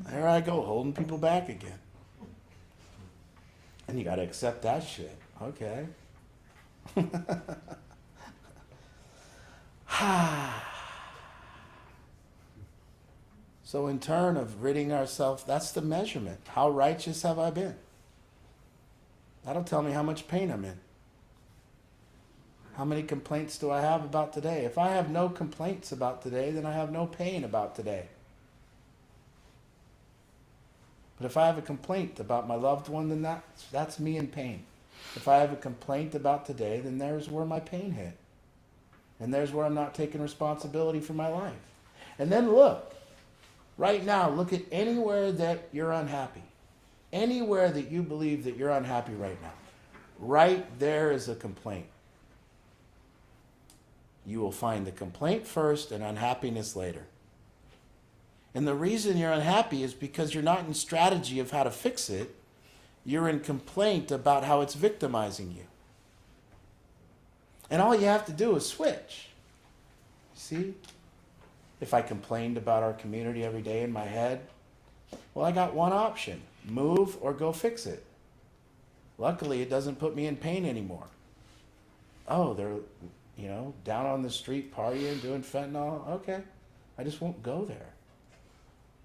There I go, holding people back again. And you got to accept that shit. Okay. So in turn of ridding ourselves, that's the measurement. How righteous have I been? That'll tell me how much pain I'm in. How many complaints do I have about today? If I have no complaints about today, then I have no pain about today. But if I have a complaint about my loved one, then that's me in pain. If I have a complaint about today, then there's where my pain hit. And there's where I'm not taking responsibility for my life. And then look, right now, look at anywhere that you're unhappy. Anywhere that you believe that you're unhappy right now. Right there is a complaint. You will find the complaint first and unhappiness later. And the reason you're unhappy is because you're not in strategy of how to fix it. You're in complaint about how it's victimizing you. And all you have to do is switch. See? If I complained about our community every day in my head, well, I got one option. Move or go fix it. Luckily, it doesn't put me in pain anymore. Oh, they're, down on the street partying, doing fentanyl. Okay, I just won't go there.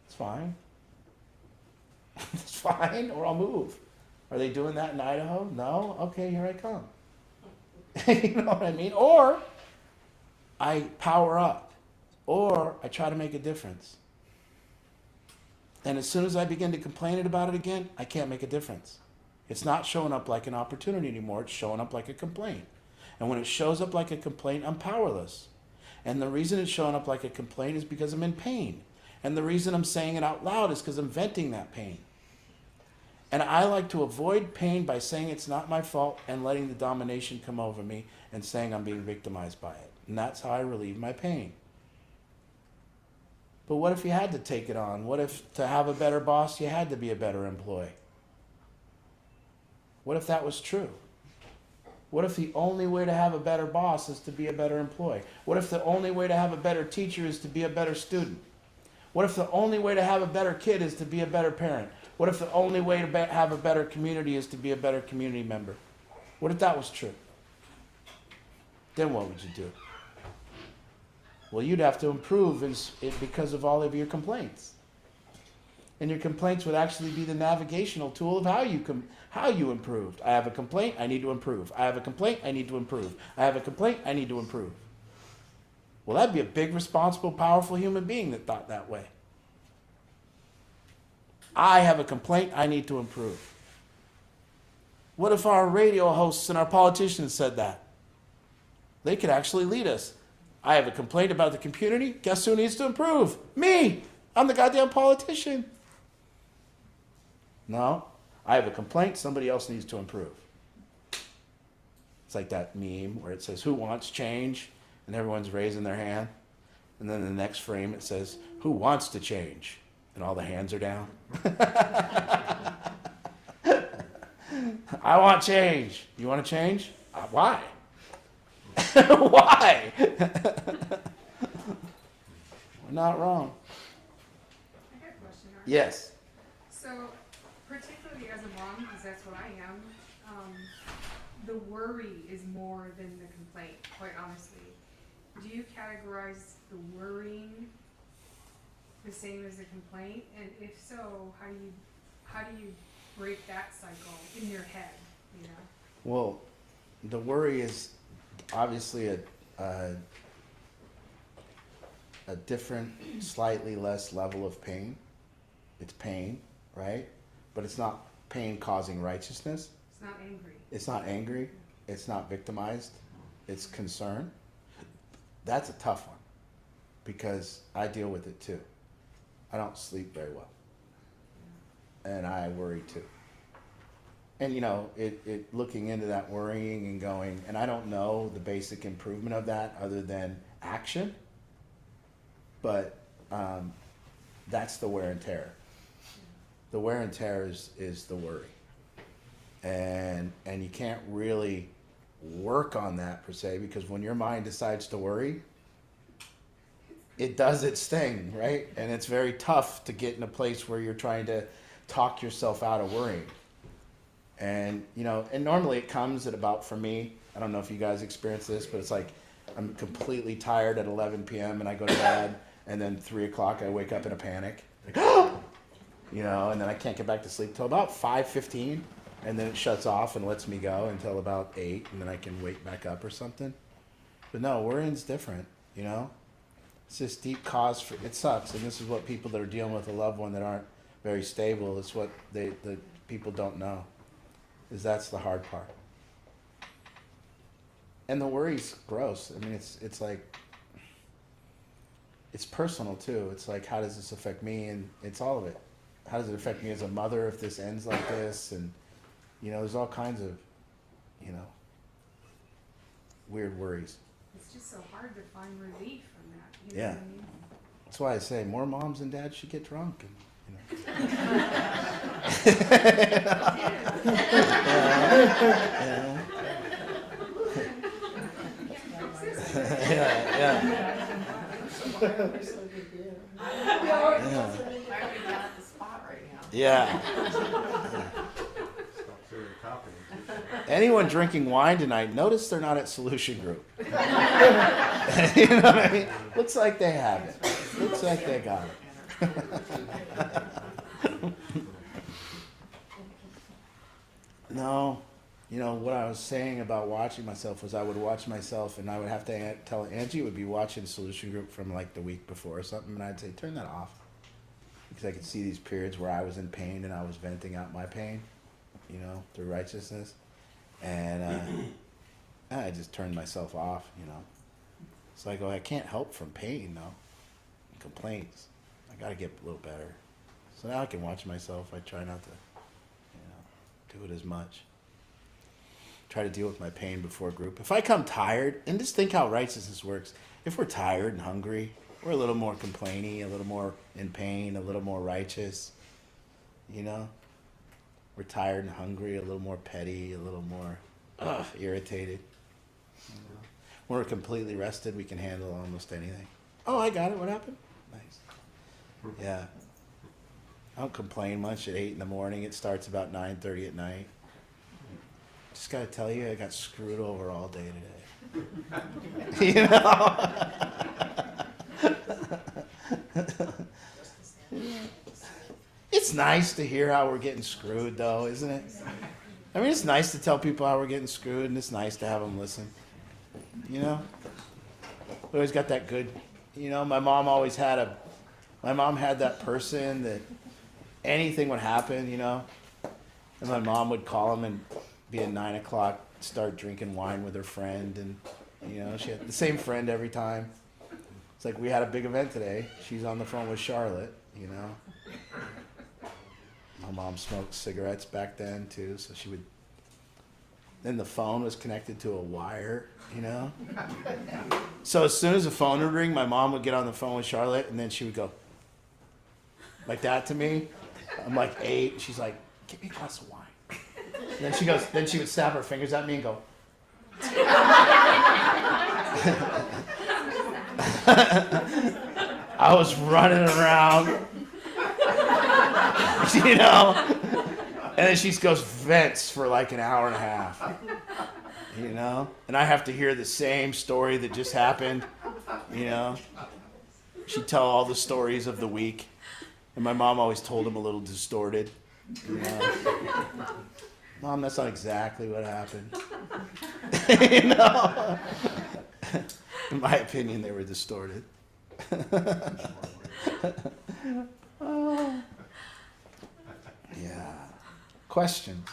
It's fine. It's fine, or I'll move. Are they doing that in Idaho? No? Okay, here I come. You know what I mean? Or I power up. Or I try to make a difference. And as soon as I begin to complain about it again, I can't make a difference. It's not showing up like an opportunity anymore. It's showing up like a complaint. And when it shows up like a complaint, I'm powerless. And the reason it's showing up like a complaint is because I'm in pain. And the reason I'm saying it out loud is because I'm venting that pain. And I like to avoid pain by saying it's not my fault and letting the domination come over me and saying I'm being victimized by it. And that's how I relieve my pain. But what if you had to take it on? What if to have a better boss, you had to be a better employee? What if that was true? What if the only way to have a better boss is to be a better employee? What if the only way to have a better teacher is to be a better student? What if the only way to have a better kid is to be a better parent? What if the only way to have a better community is to be a better community member? What if that was true? Then what would you do? Well, you'd have to improve because of all of your complaints. And your complaints would actually be the navigational tool of how you improved. I have a complaint, I need to improve. I have a complaint, I need to improve. I have a complaint, I need to improve. Well, that'd be a big, responsible, powerful human being that thought that way. I have a complaint, I need to improve. What if our radio hosts and our politicians said that? They could actually lead us. I have a complaint about the community. Guess who needs to improve? Me! I'm the goddamn politician. No, I have a complaint, somebody else needs to improve. It's like that meme where it says, who wants change? And everyone's raising their hand. And then in the next frame it says, who wants to change? And all the hands are down. I want change. You want to change? Why? Why? We're not wrong. I got a question. Art. Yes. So, particularly as a mom, because that's what I am, the worry is more than the complaint, quite honestly. Do you categorize the worrying the same as the complaint? And if so, how do you break that cycle in your head, you know? Well, the worry is obviously a different, slightly less level of pain. It's pain, right? But it's not pain causing righteousness. It's not angry. It's not angry. It's not victimized. It's concern. That's a tough one because I deal with it too. I don't sleep very well. And I worry too. And you know, it looking into that worrying and going, and I don't know the basic improvement of that other than action, but that's the wear and tear. The wear and tear is the worry. And you can't really work on that per se, because when your mind decides to worry, it does its thing, right? And it's very tough to get in a place where you're trying to talk yourself out of worrying. And, you know, and normally it comes at about, for me, I don't know if you guys experience this, but it's like I'm completely tired at 11 p.m. and I go to bed, and then 3 o'clock I wake up in a panic. Like, you know, and then I can't get back to sleep till about 5:15, and then it shuts off and lets me go until about 8, and then I can wake back up or something. But no, worrying's different, you know? It's this deep cause for, it sucks, and this is what people that are dealing with a loved one that aren't very stable, it's what the people don't know, is that's the hard part. And the worry's gross. I mean, it's like, it's personal too. It's like, how does this affect me? And it's all of it. How does it affect me as a mother if this ends like this? And, you know, there's all kinds of, you know, weird worries. It's just so hard to find relief from that. You know Yeah. what I mean? That's why I say more moms and dads should get drunk. And, you know. Yeah. Larry got the spot right now. Yeah. Anyone drinking wine tonight, notice they're not at Solution Group. You know what I mean? Looks like they have it. Looks like they got it. No, you know, what I was saying about watching myself was I would watch myself and I would have to tell Angie would be watching Solution Group from like the week before or something, and I'd say, turn that off. Because I could see these periods where I was in pain and I was venting out my pain, you know, through righteousness. And I just turned myself off, you know. So I go, I can't help from pain, though. Complaints. I got to get a little better. So now I can watch myself. I try not to, you know, do it as much. Try to deal with my pain before group. If I come tired, and just think how righteousness works. If we're tired and hungry, we're a little more complainy, a little more in pain, a little more righteous. You know, we're tired and hungry, a little more petty, a little more irritated. You know? When we're completely rested, we can handle almost anything. Oh, I got it. What happened? Nice. Yeah. I don't complain much at 8 in the morning. It starts about 9:30 at night. Just gotta tell you, I got screwed over all day today. You know? It's nice to hear how we're getting screwed, though, isn't it? I mean, it's nice to tell people how we're getting screwed, and it's nice to have them listen. You know? We always got that good, you know, my mom had that person that anything would happen, you know, and my mom would call him and be at 9 o'clock, start drinking wine with her friend, and, you know, she had the same friend every time. It's like, we had a big event today. She's on the phone with Charlotte, you know. My mom smoked cigarettes back then, too, so she would... Then the phone was connected to a wire, you know. So as soon as the phone would ring, my mom would get on the phone with Charlotte, and then she would go like that to me. I'm like 8. And she's like, "Get me a glass of wine." And then she goes. Then she would snap her fingers at me and go. I was running around, you know. And then she goes vents for like an hour and a half, you know? And I have to hear the same story that just happened, you know? She'd tell all the stories of the week. And my mom always told them a little distorted, you know? Mom, that's not exactly what happened. You know? In my opinion, they were distorted. Oh. Yeah. Questions?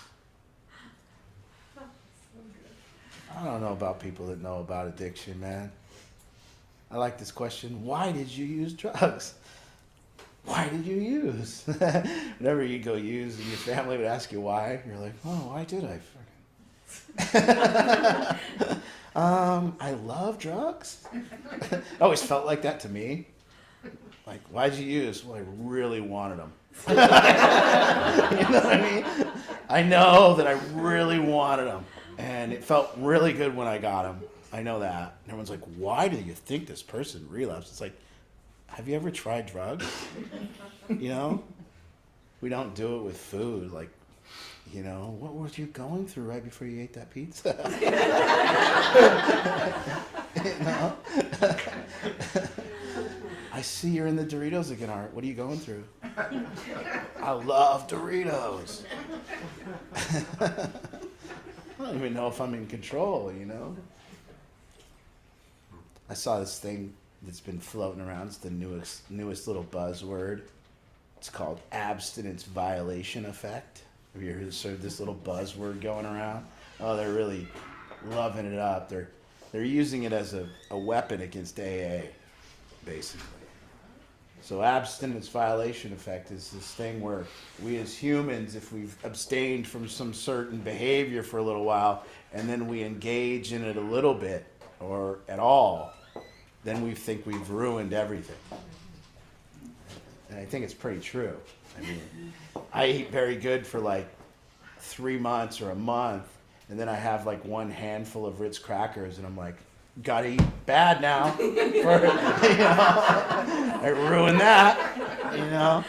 I don't know about people that know about addiction, man. I like this question. Why did you use drugs? Why did you use? Whenever you go use and your family would ask you why, you're like, oh, why did I? I love drugs. It always felt like that to me. Like, why'd you use? Well, I really wanted them. You know what I mean? I know that I really wanted them, and it felt really good when I got them. I know that. And everyone's like, why do you think this person relapsed? It's like, have you ever tried drugs? You know? We don't do it with food. Like, you know, what were you going through right before you ate that pizza? You know? I see you're in the Doritos again, Art. What are you going through? I love Doritos. I don't even know if I'm in control, you know? I saw this thing that's been floating around. It's the newest little buzzword. It's called abstinence violation effect. Have you heard this little buzzword going around? Oh, they're really loving it up. They're using it as a weapon against AA, basically. So abstinence violation effect is this thing where we as humans, if we've abstained from some certain behavior for a little while, and then we engage in it a little bit or at all, then we think we've ruined everything. And I think it's pretty true. I mean, I eat very good for like 3 months or a month, and then I have like one handful of Ritz crackers, and I'm like, gotta eat bad now. You know, I ruined that, you know.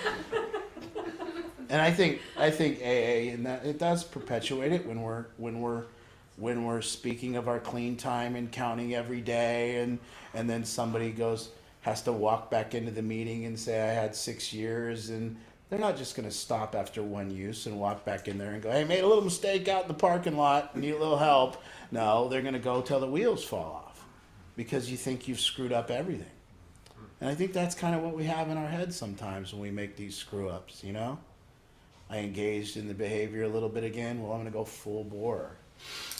And I think AA and that it does perpetuate it when we're speaking of our clean time and counting every day, and then somebody has to walk back into the meeting and say I had 6 years, and they're not just going to stop after one use and walk back in there and go, hey, made a little mistake out in the parking lot, need a little help. No, they're going to go till the wheels fall off because you think you've screwed up everything. And I think that's kind of what we have in our heads sometimes when we make these screw ups, you know? I engaged in the behavior a little bit again. Well, I'm going to go full bore.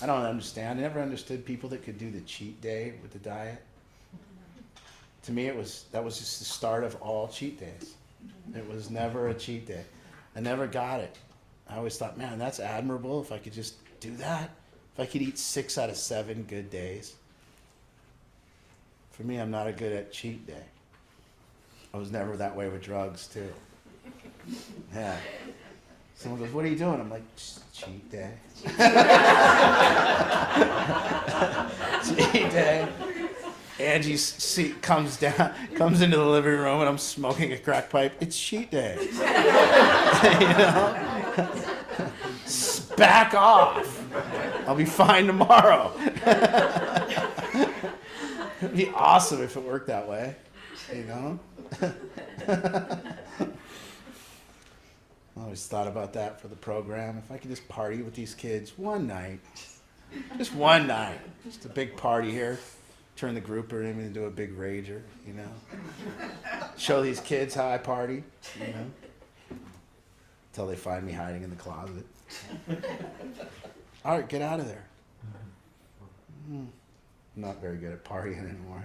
I don't understand. I never understood people that could do the cheat day with the diet. To me, that was just the start of all cheat days. It was never a cheat day. I never got it. I always thought, man, that's admirable if I could just do that. If I could eat 6 out of 7 good days. For me, I'm not a good at cheat day. I was never that way with drugs, too. Yeah. Someone goes, what are you doing? I'm like, cheat day. Cheat day. Angie comes into the living room, and I'm smoking a crack pipe. It's cheat day. You know? Back off. I'll be fine tomorrow. It'd be awesome if it worked that way, you know? I always thought about that for the program. If I could just party with these kids one night, just one night, just a big party here, turn the group into a big rager, you know? Show these kids how I party, you know? Until they find me hiding in the closet. All right, get out of there. I'm not very good at partying anymore.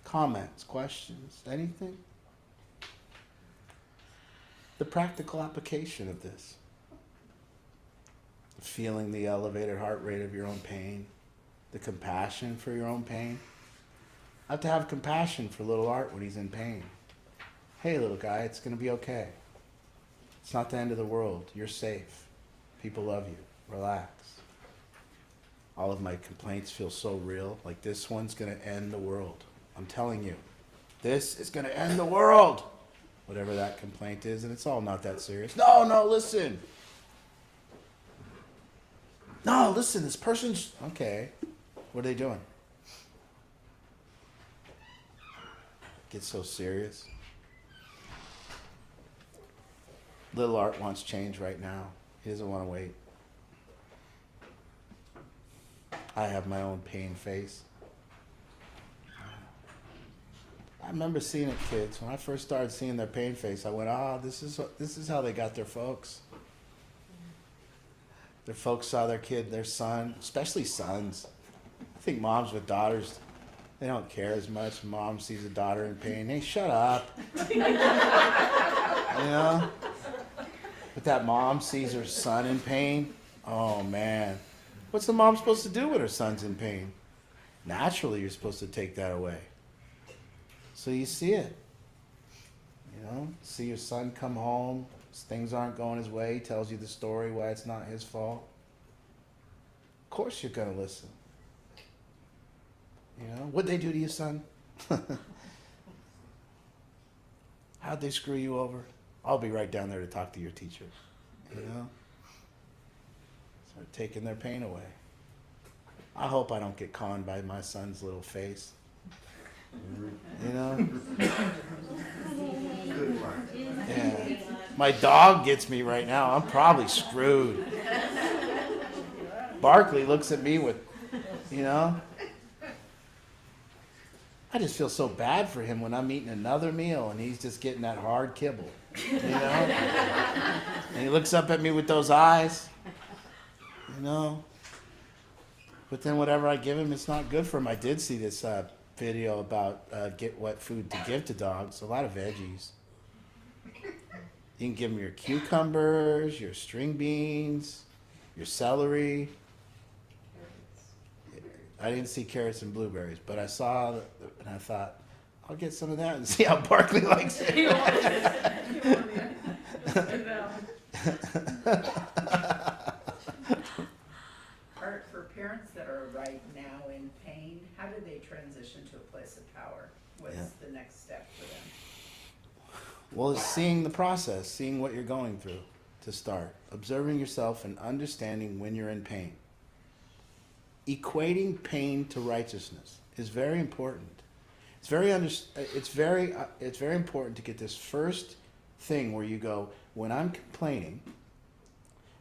Comments, questions, anything? The practical application of this. Feeling the elevated heart rate of your own pain, the compassion for your own pain. I have to have compassion for little Art when he's in pain. Hey, little guy, it's going to be okay. It's not the end of the world. You're safe. People love you. Relax. All of my complaints feel so real. Like this one's going to end the world. I'm telling you. This is going to end the world. Whatever that complaint is, and it's all not that serious. No, listen. No, listen, this person's... Okay. What are they doing? Get so serious. Little Art wants change right now. He doesn't want to wait. I have my own pain face. I remember seeing it, kids. When I first started seeing their pain face, I went, this is how they got their folks. Their folks saw their kid, their son, especially sons. I think moms with daughters, they don't care as much. Mom sees a daughter in pain. Hey, shut up. You know? But that mom sees her son in pain. Oh, man. What's the mom supposed to do when her son's in pain? Naturally, you're supposed to take that away. So you see it. You know? See your son come home. Things aren't going his way. He tells you the story why it's not his fault. Of course you're going to listen. You know? What'd they do to you, son? How'd they screw you over? I'll be right down there to talk to your teacher. You know? Start taking their pain away. I hope I don't get conned by my son's little face. You know? Yeah. My dog gets me right now. I'm probably screwed. Barkley looks at me with, you know? I just feel so bad for him when I'm eating another meal and he's just getting that hard kibble. You know? And he looks up at me with those eyes. You know? But then whatever I give him, it's not good for him. I did see this video about get what food to give to dogs. A lot of veggies. You can give them your cucumbers, your string beans, your celery. I didn't see carrots and blueberries, but I saw and I thought, I'll get some of that and see how Barkley likes it. Art, for parents that are right now in pain, how do they transition to a place of power? What's the next step for them? Well, it's seeing the process, seeing what you're going through to start. Observing yourself and understanding when you're in pain. Equating pain to righteousness is very important. It's very important to get this first thing where you go, when I'm complaining,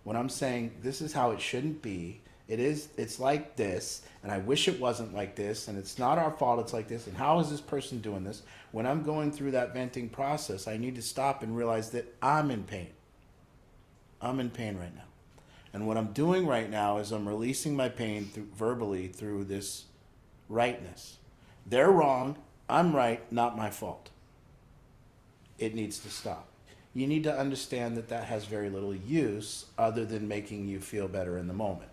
when I'm saying this is how it shouldn't be, it's like this, and I wish it wasn't like this, and it's not our fault it's like this, and how is this person doing this? When I'm going through that venting process, I need to stop and realize that I'm in pain. I'm in pain right now. And what I'm doing right now is I'm releasing my pain verbally through this rightness. They're wrong, I'm right, not my fault. It needs to stop. You need to understand that that has very little use other than making you feel better in the moment.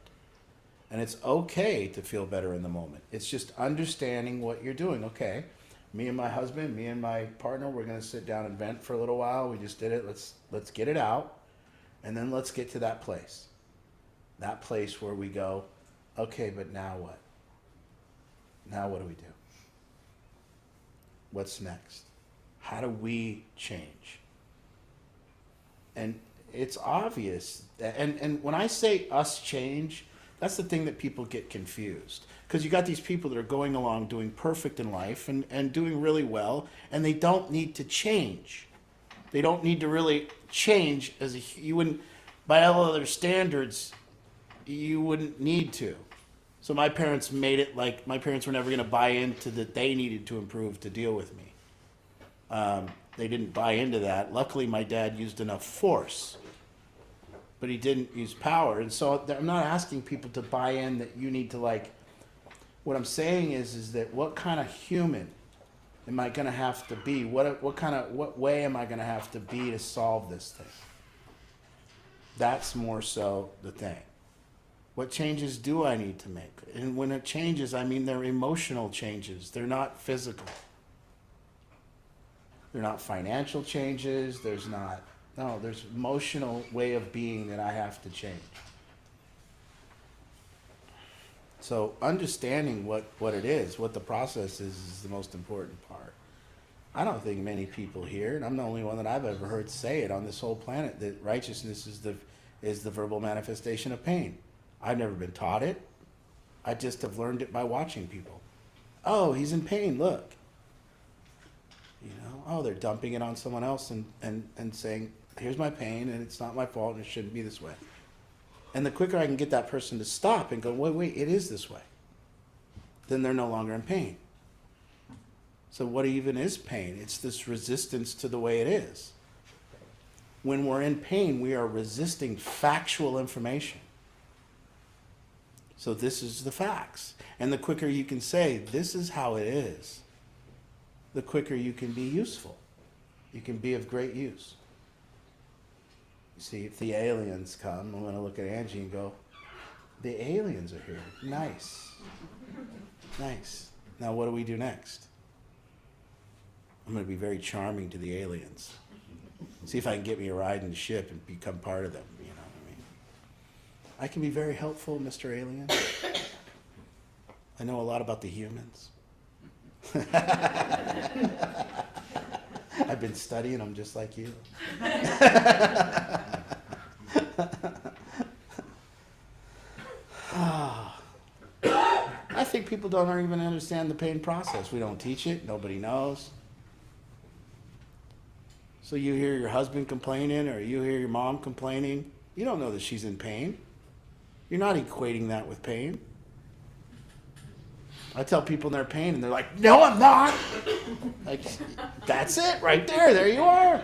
And it's okay to feel better in the moment. It's just understanding what you're doing. Okay, me and my husband, me and my partner, we're gonna sit down and vent for a little while. We just did it. Let's get it out, and then let's get to that place. That place where we go, okay, but now what? Now what do we do? What's next? How do we change? And it's obvious that, and when I say us change, that's the thing that people get confused. Because you got these people that are going along doing perfect in life and doing really well, and they don't need to change. They don't need to really change you wouldn't, by all other standards, you wouldn't need to. So my parents made it like my parents were never going to buy into that they needed to improve to deal with me. They didn't buy into that. Luckily, my dad used enough force, but he didn't use power. And so I'm not asking people to buy in that you need to like. What I'm saying is that what kind of human am I going to have to be? What way am I going to have to be to solve this thing? That's more so the thing. What changes do I need to make? And when it changes, I mean they're emotional changes. They're not physical. They're not financial changes. There's emotional way of being that I have to change. So understanding what it is, what the process is the most important part. I don't think many people here, and I'm the only one that I've ever heard say it on this whole planet, that righteousness is the verbal manifestation of pain. I've never been taught it. I just have learned it by watching people. Oh, he's in pain, look. Oh, they're dumping it on someone else and saying, here's my pain and it's not my fault and it shouldn't be this way. And the quicker I can get that person to stop and go, wait, it is this way, then they're no longer in pain. So what even is pain? It's this resistance to the way it is. When we're in pain, we are resisting factual information. So this is the facts. And the quicker you can say, this is how it is, the quicker you can be useful. You can be of great use. You see, if the aliens come, I'm going to look at Angie and go, the aliens are here. Nice. Nice. Now what do we do next? I'm going to be very charming to the aliens. See if I can get me a ride in the ship and become part of them. You know what I mean? I can be very helpful, Mr. Alien. I know a lot about the humans. I've been studying them just like you. I think people don't even understand the pain process. We don't teach it. Nobody knows. So you hear your husband complaining or you hear your mom complaining. You don't know that she's in pain. You're not equating that with pain. I tell people in their pain and they're like, no, I'm not. Like, that's it right there. There you are.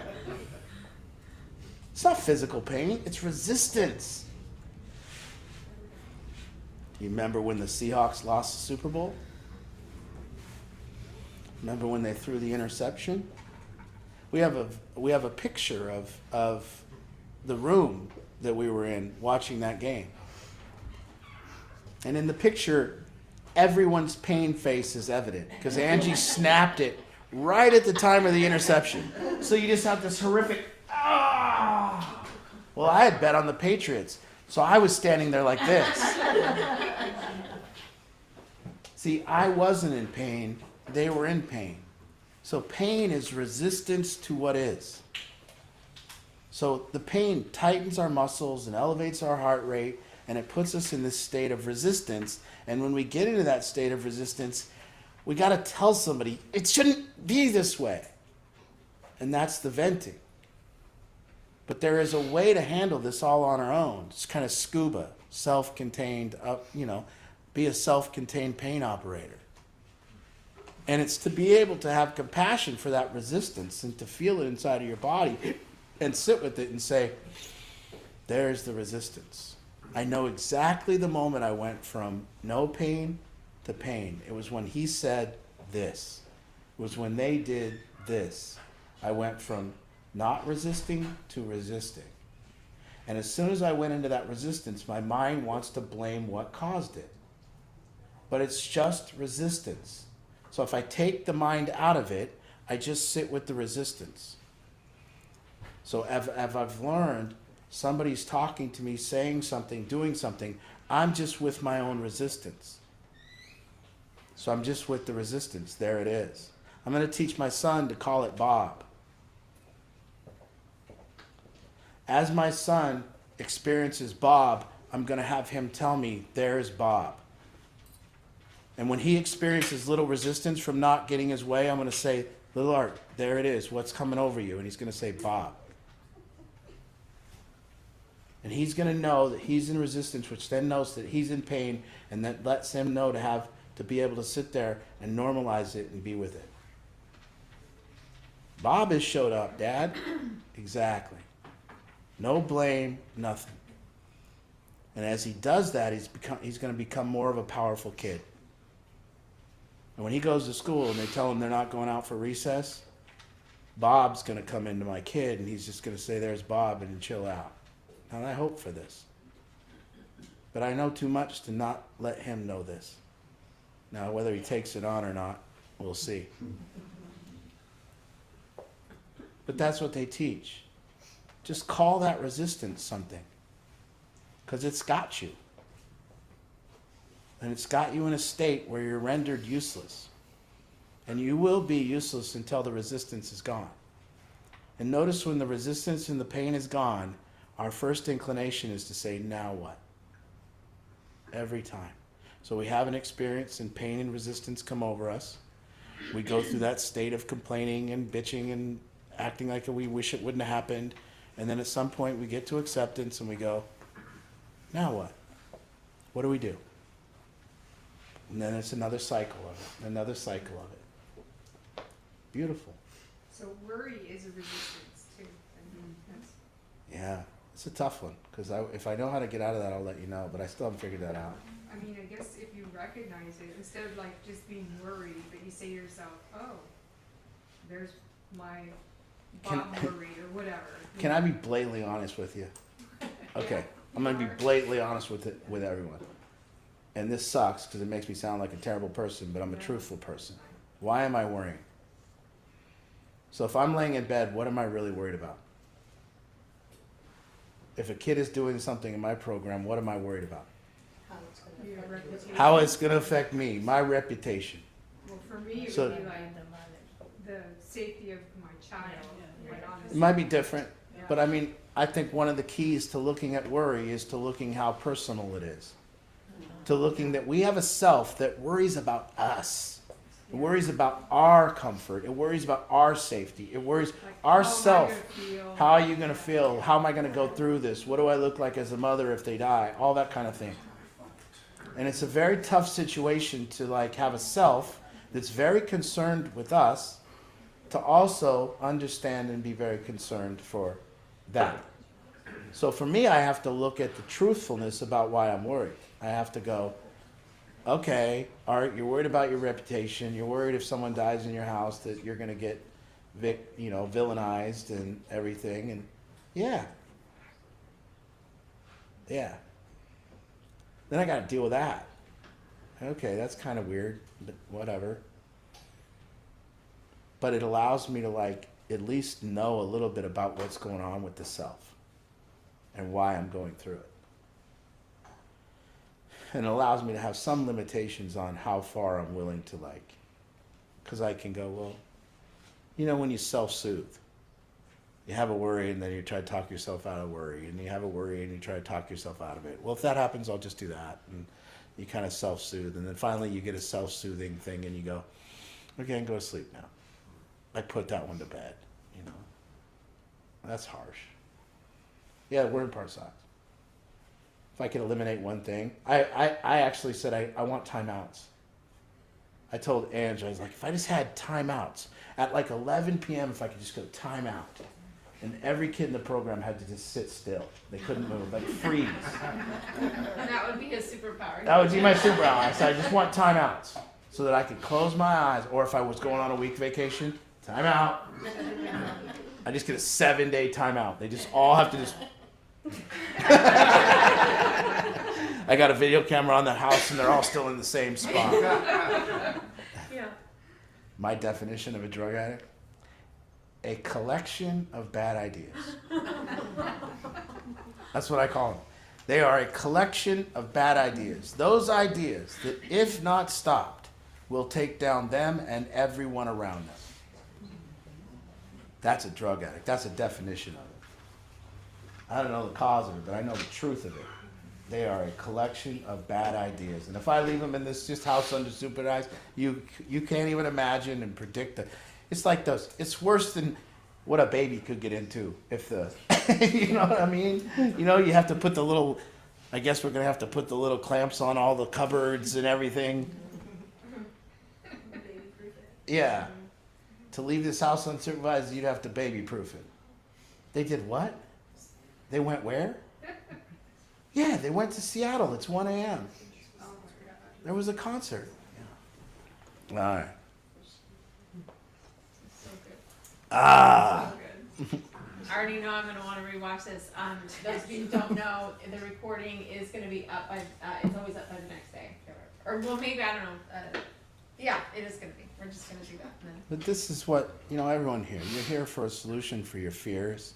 It's not physical pain. It's resistance. You remember when the Seahawks lost the Super Bowl? Remember when they threw the interception? We have a picture of the room that we were in watching that game. And in the picture, everyone's pain face is evident because Angie snapped it right at the time of the interception. So you just have this horrific, ah. Well, I had bet on the Patriots, so I was standing there like this. See, I wasn't in pain. They were in pain. So pain is resistance to what is. So the pain tightens our muscles and elevates our heart rate, and it puts us in this state of resistance. And when we get into that state of resistance, we got to tell somebody, it shouldn't be this way. And that's the venting. But there is a way to handle this all on our own. It's kind of scuba, self-contained, be a self-contained pain operator. And it's to be able to have compassion for that resistance and to feel it inside of your body and sit with it and say, there's the resistance. I know exactly the moment I went from no pain to pain. It was when he said this. It was when they did this. I went from not resisting to resisting. And as soon as I went into that resistance, my mind wants to blame what caused it. But it's just resistance. So if I take the mind out of it, I just sit with the resistance. So as I've learned, somebody's talking to me, saying something, doing something, I'm just with my own resistance. So I'm just with the resistance. There it is. I'm going to teach my son to call it Bob. As my son experiences Bob, I'm going to have him tell me, there's Bob. And when he experiences little resistance from not getting his way, I'm going to say, little Art, there it is. What's coming over you? And he's going to say, Bob. And he's going to know that he's in resistance, which then knows that he's in pain, and that lets him know to be able to sit there and normalize it and be with it. Bob has showed up, Dad. Exactly. No blame, nothing. And as he does that, he's going to become more of a powerful kid. And when he goes to school and they tell him they're not going out for recess, Bob's going to come into my kid and he's just going to say, there's Bob, and chill out. And I hope for this. But I know too much to not let him know this. Now, whether he takes it on or not, we'll see. But that's what they teach. Just call that resistance something. Because it's got you. And it's got you in a state where you're rendered useless. And you will be useless until the resistance is gone. And notice when the resistance and the pain is gone, our first inclination is to say, now what? Every time. So we have an experience and pain and resistance come over us. We go through that state of complaining and bitching and acting like we wish it wouldn't have happened. And then at some point we get to acceptance and we go, now what? What do we do? And then it's another cycle of it, another cycle of it. Beautiful. So worry is a resistance too. I mean, that's, Yeah, it's a tough one, because if I know how to get out of that, I'll let you know, but I still haven't figured that out. I mean, I guess if you recognize it, instead of like just being worried, but you say to yourself, oh, there's my Bob worried or whatever. Can I be blatantly honest with you? Okay, I'm going to be blatantly honest with everyone. And this sucks because it makes me sound like a terrible person, but I'm a truthful person. Why am I worrying? So if I'm laying in bed, what am I really worried about? If a kid is doing something in my program, what am I worried about? Your reputation. How it's going to affect me, my reputation. Well, for me, it So- would be like the safety of my child, quite honestly. It might be different, Yeah. but I mean, I think one of the keys to looking at worry is to looking how personal it is. To looking that we have a self that worries about us. It worries about our comfort. It worries about our safety. It worries Like, our how am I self. gonna feel? How are you going to feel? How am I going to go through this? What do I look like as a mother if they die? All that kind of thing. And it's a very tough situation to like have a self that's very concerned with us, to also understand and be very concerned for that. So for me, I have to look at the truthfulness about why I'm worried. I have to go, okay, Art, you're worried about your reputation. You're worried if someone dies in your house that you're going to get villainized and everything. And yeah. Then I got to deal with that. Okay, that's kind of weird, but whatever. But it allows me to like at least know a little bit about what's going on with the self and why I'm going through it. And it allows me to have some limitations on how far I'm willing to like, because I can go, well, when you self-soothe, you have a worry and then you try to talk yourself out of worry, and you have a worry and you try to talk yourself out of it. Well, if that happens, I'll just do that. And you kind of self-soothe, and then finally you get a self-soothing thing and you go, okay, I can go to sleep now. I put that one to bed, That's harsh. Yeah, we're in part size. If I could eliminate one thing, I actually said I want timeouts. I told Ange, I was like, if I just had timeouts at like 11 p.m., if I could just go timeout, and every kid in the program had to just sit still. They couldn't move, like freeze. And that would be his superpower. That would be my superpower. I said, I just want timeouts so that I could close my eyes, or if I was going on a week vacation, timeout. I just get a 7-day timeout. They just all have to just I got a video camera on the house and they're all still in the same spot. Yeah. My definition of a drug addict? A collection of bad ideas. That's what I call them. They are a collection of bad ideas. Those ideas that, if not stopped, will take down them and everyone around them. That's a drug addict. That's a definition of it. I don't know the cause of it, but I know the truth of it. They are a collection of bad ideas. And if I leave them in this just house undersupervised, you can't even imagine and predict it. It's like those. It's worse than what a baby could get into if the, you know what I mean? You know, you have to put the little, I guess we're going to have to put the little clamps on all the cupboards and everything. Yeah. To leave this house unsupervised, you'd have to baby-proof it. They did what? They went where? Yeah, they went to Seattle. It's 1 a.m. There was a concert. Yeah. All right. So good. Ah. So good. I already know I'm gonna wanna rewatch this. Those of you who don't know, the recording is gonna be up by, it's always up by the next day. Or, well, maybe, I don't know. Yeah, it is gonna be. We're just gonna do that and then. But this is what, you know, everyone here, you're here for a solution for your fears.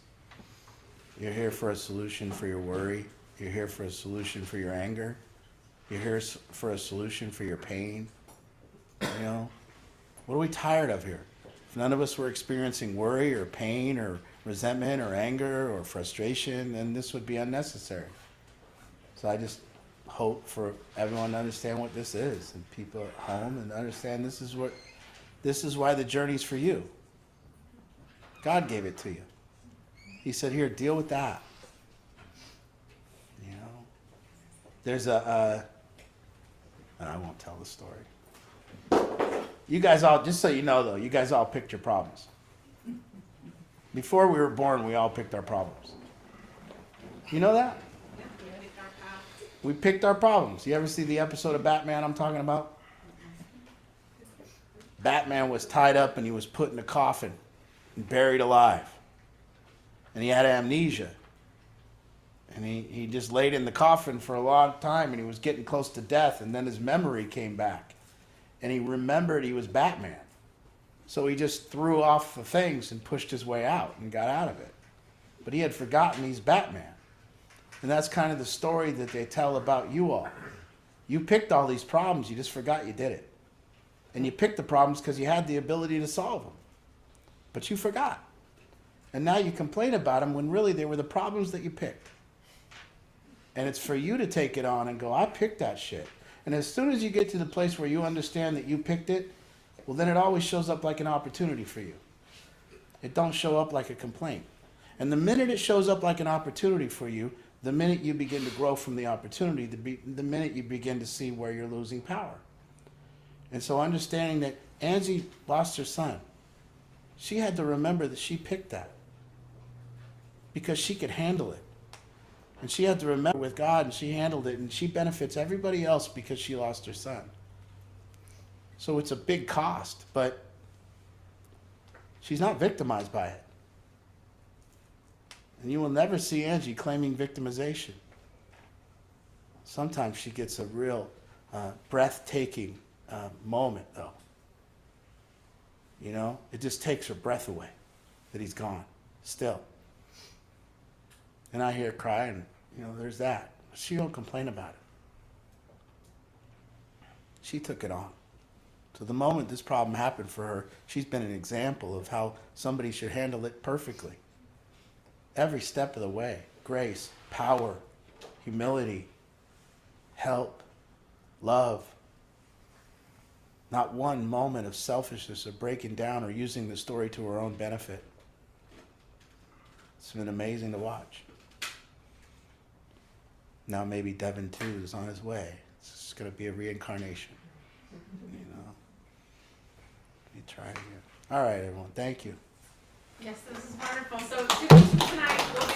You're here for a solution for your worry. You're here for a solution for your anger. You're here for a solution for your pain. You know, what are we tired of here? If none of us were experiencing worry or pain or resentment or anger or frustration, then this would be unnecessary. So I just hope for everyone to understand what this is, and people at home, and understand this is why the journey's for you. God gave it to you. He said, here, deal with that. You know, there's and I won't tell the story. You guys all, just so you know though, you guys all picked your problems. Before we were born, we all picked our problems. You know that? We picked our problems. You ever see the episode of Batman I'm talking about? Batman was tied up and he was put in a coffin and buried alive. And he had amnesia. And he just laid in the coffin for a long time and he was getting close to death, and then his memory came back. And he remembered he was Batman. So he just threw off the things and pushed his way out and got out of it. But he had forgotten he's Batman. And that's kind of the story that they tell about you all. You picked all these problems, you just forgot you did it. And you picked the problems because you had the ability to solve them. But you forgot. And now you complain about them when really they were the problems that you picked. And it's for you to take it on and go, I picked that shit. And as soon as you get to the place where you understand that you picked it, well, then it always shows up like an opportunity for you. It don't show up like a complaint. And the minute it shows up like an opportunity for you, the minute you begin to grow from the opportunity, the minute you begin to see where you're losing power. And so understanding that Angie lost her son, she had to remember that she picked that because she could handle it. And she had to remember with God, and she handled it, and she benefits everybody else because she lost her son. So it's a big cost, but she's not victimized by it. And you will never see Angie claiming victimization. Sometimes she gets a real breathtaking moment, though. You know, it just takes her breath away that he's gone, still. And I hear her cry, and, you know, there's that. She don't complain about it. She took it on. So the moment this problem happened for her, she's been an example of how somebody should handle it perfectly. Every step of the way. Grace, power, humility, help, love. Not one moment of selfishness or breaking down or using the story to her own benefit. It's been amazing to watch. Now maybe Devin too is on his way. It's just going to be a reincarnation. You know. Let me try it again. All right, everyone. Thank you. Yes, this is wonderful. So 2 weeks from tonight, we'll be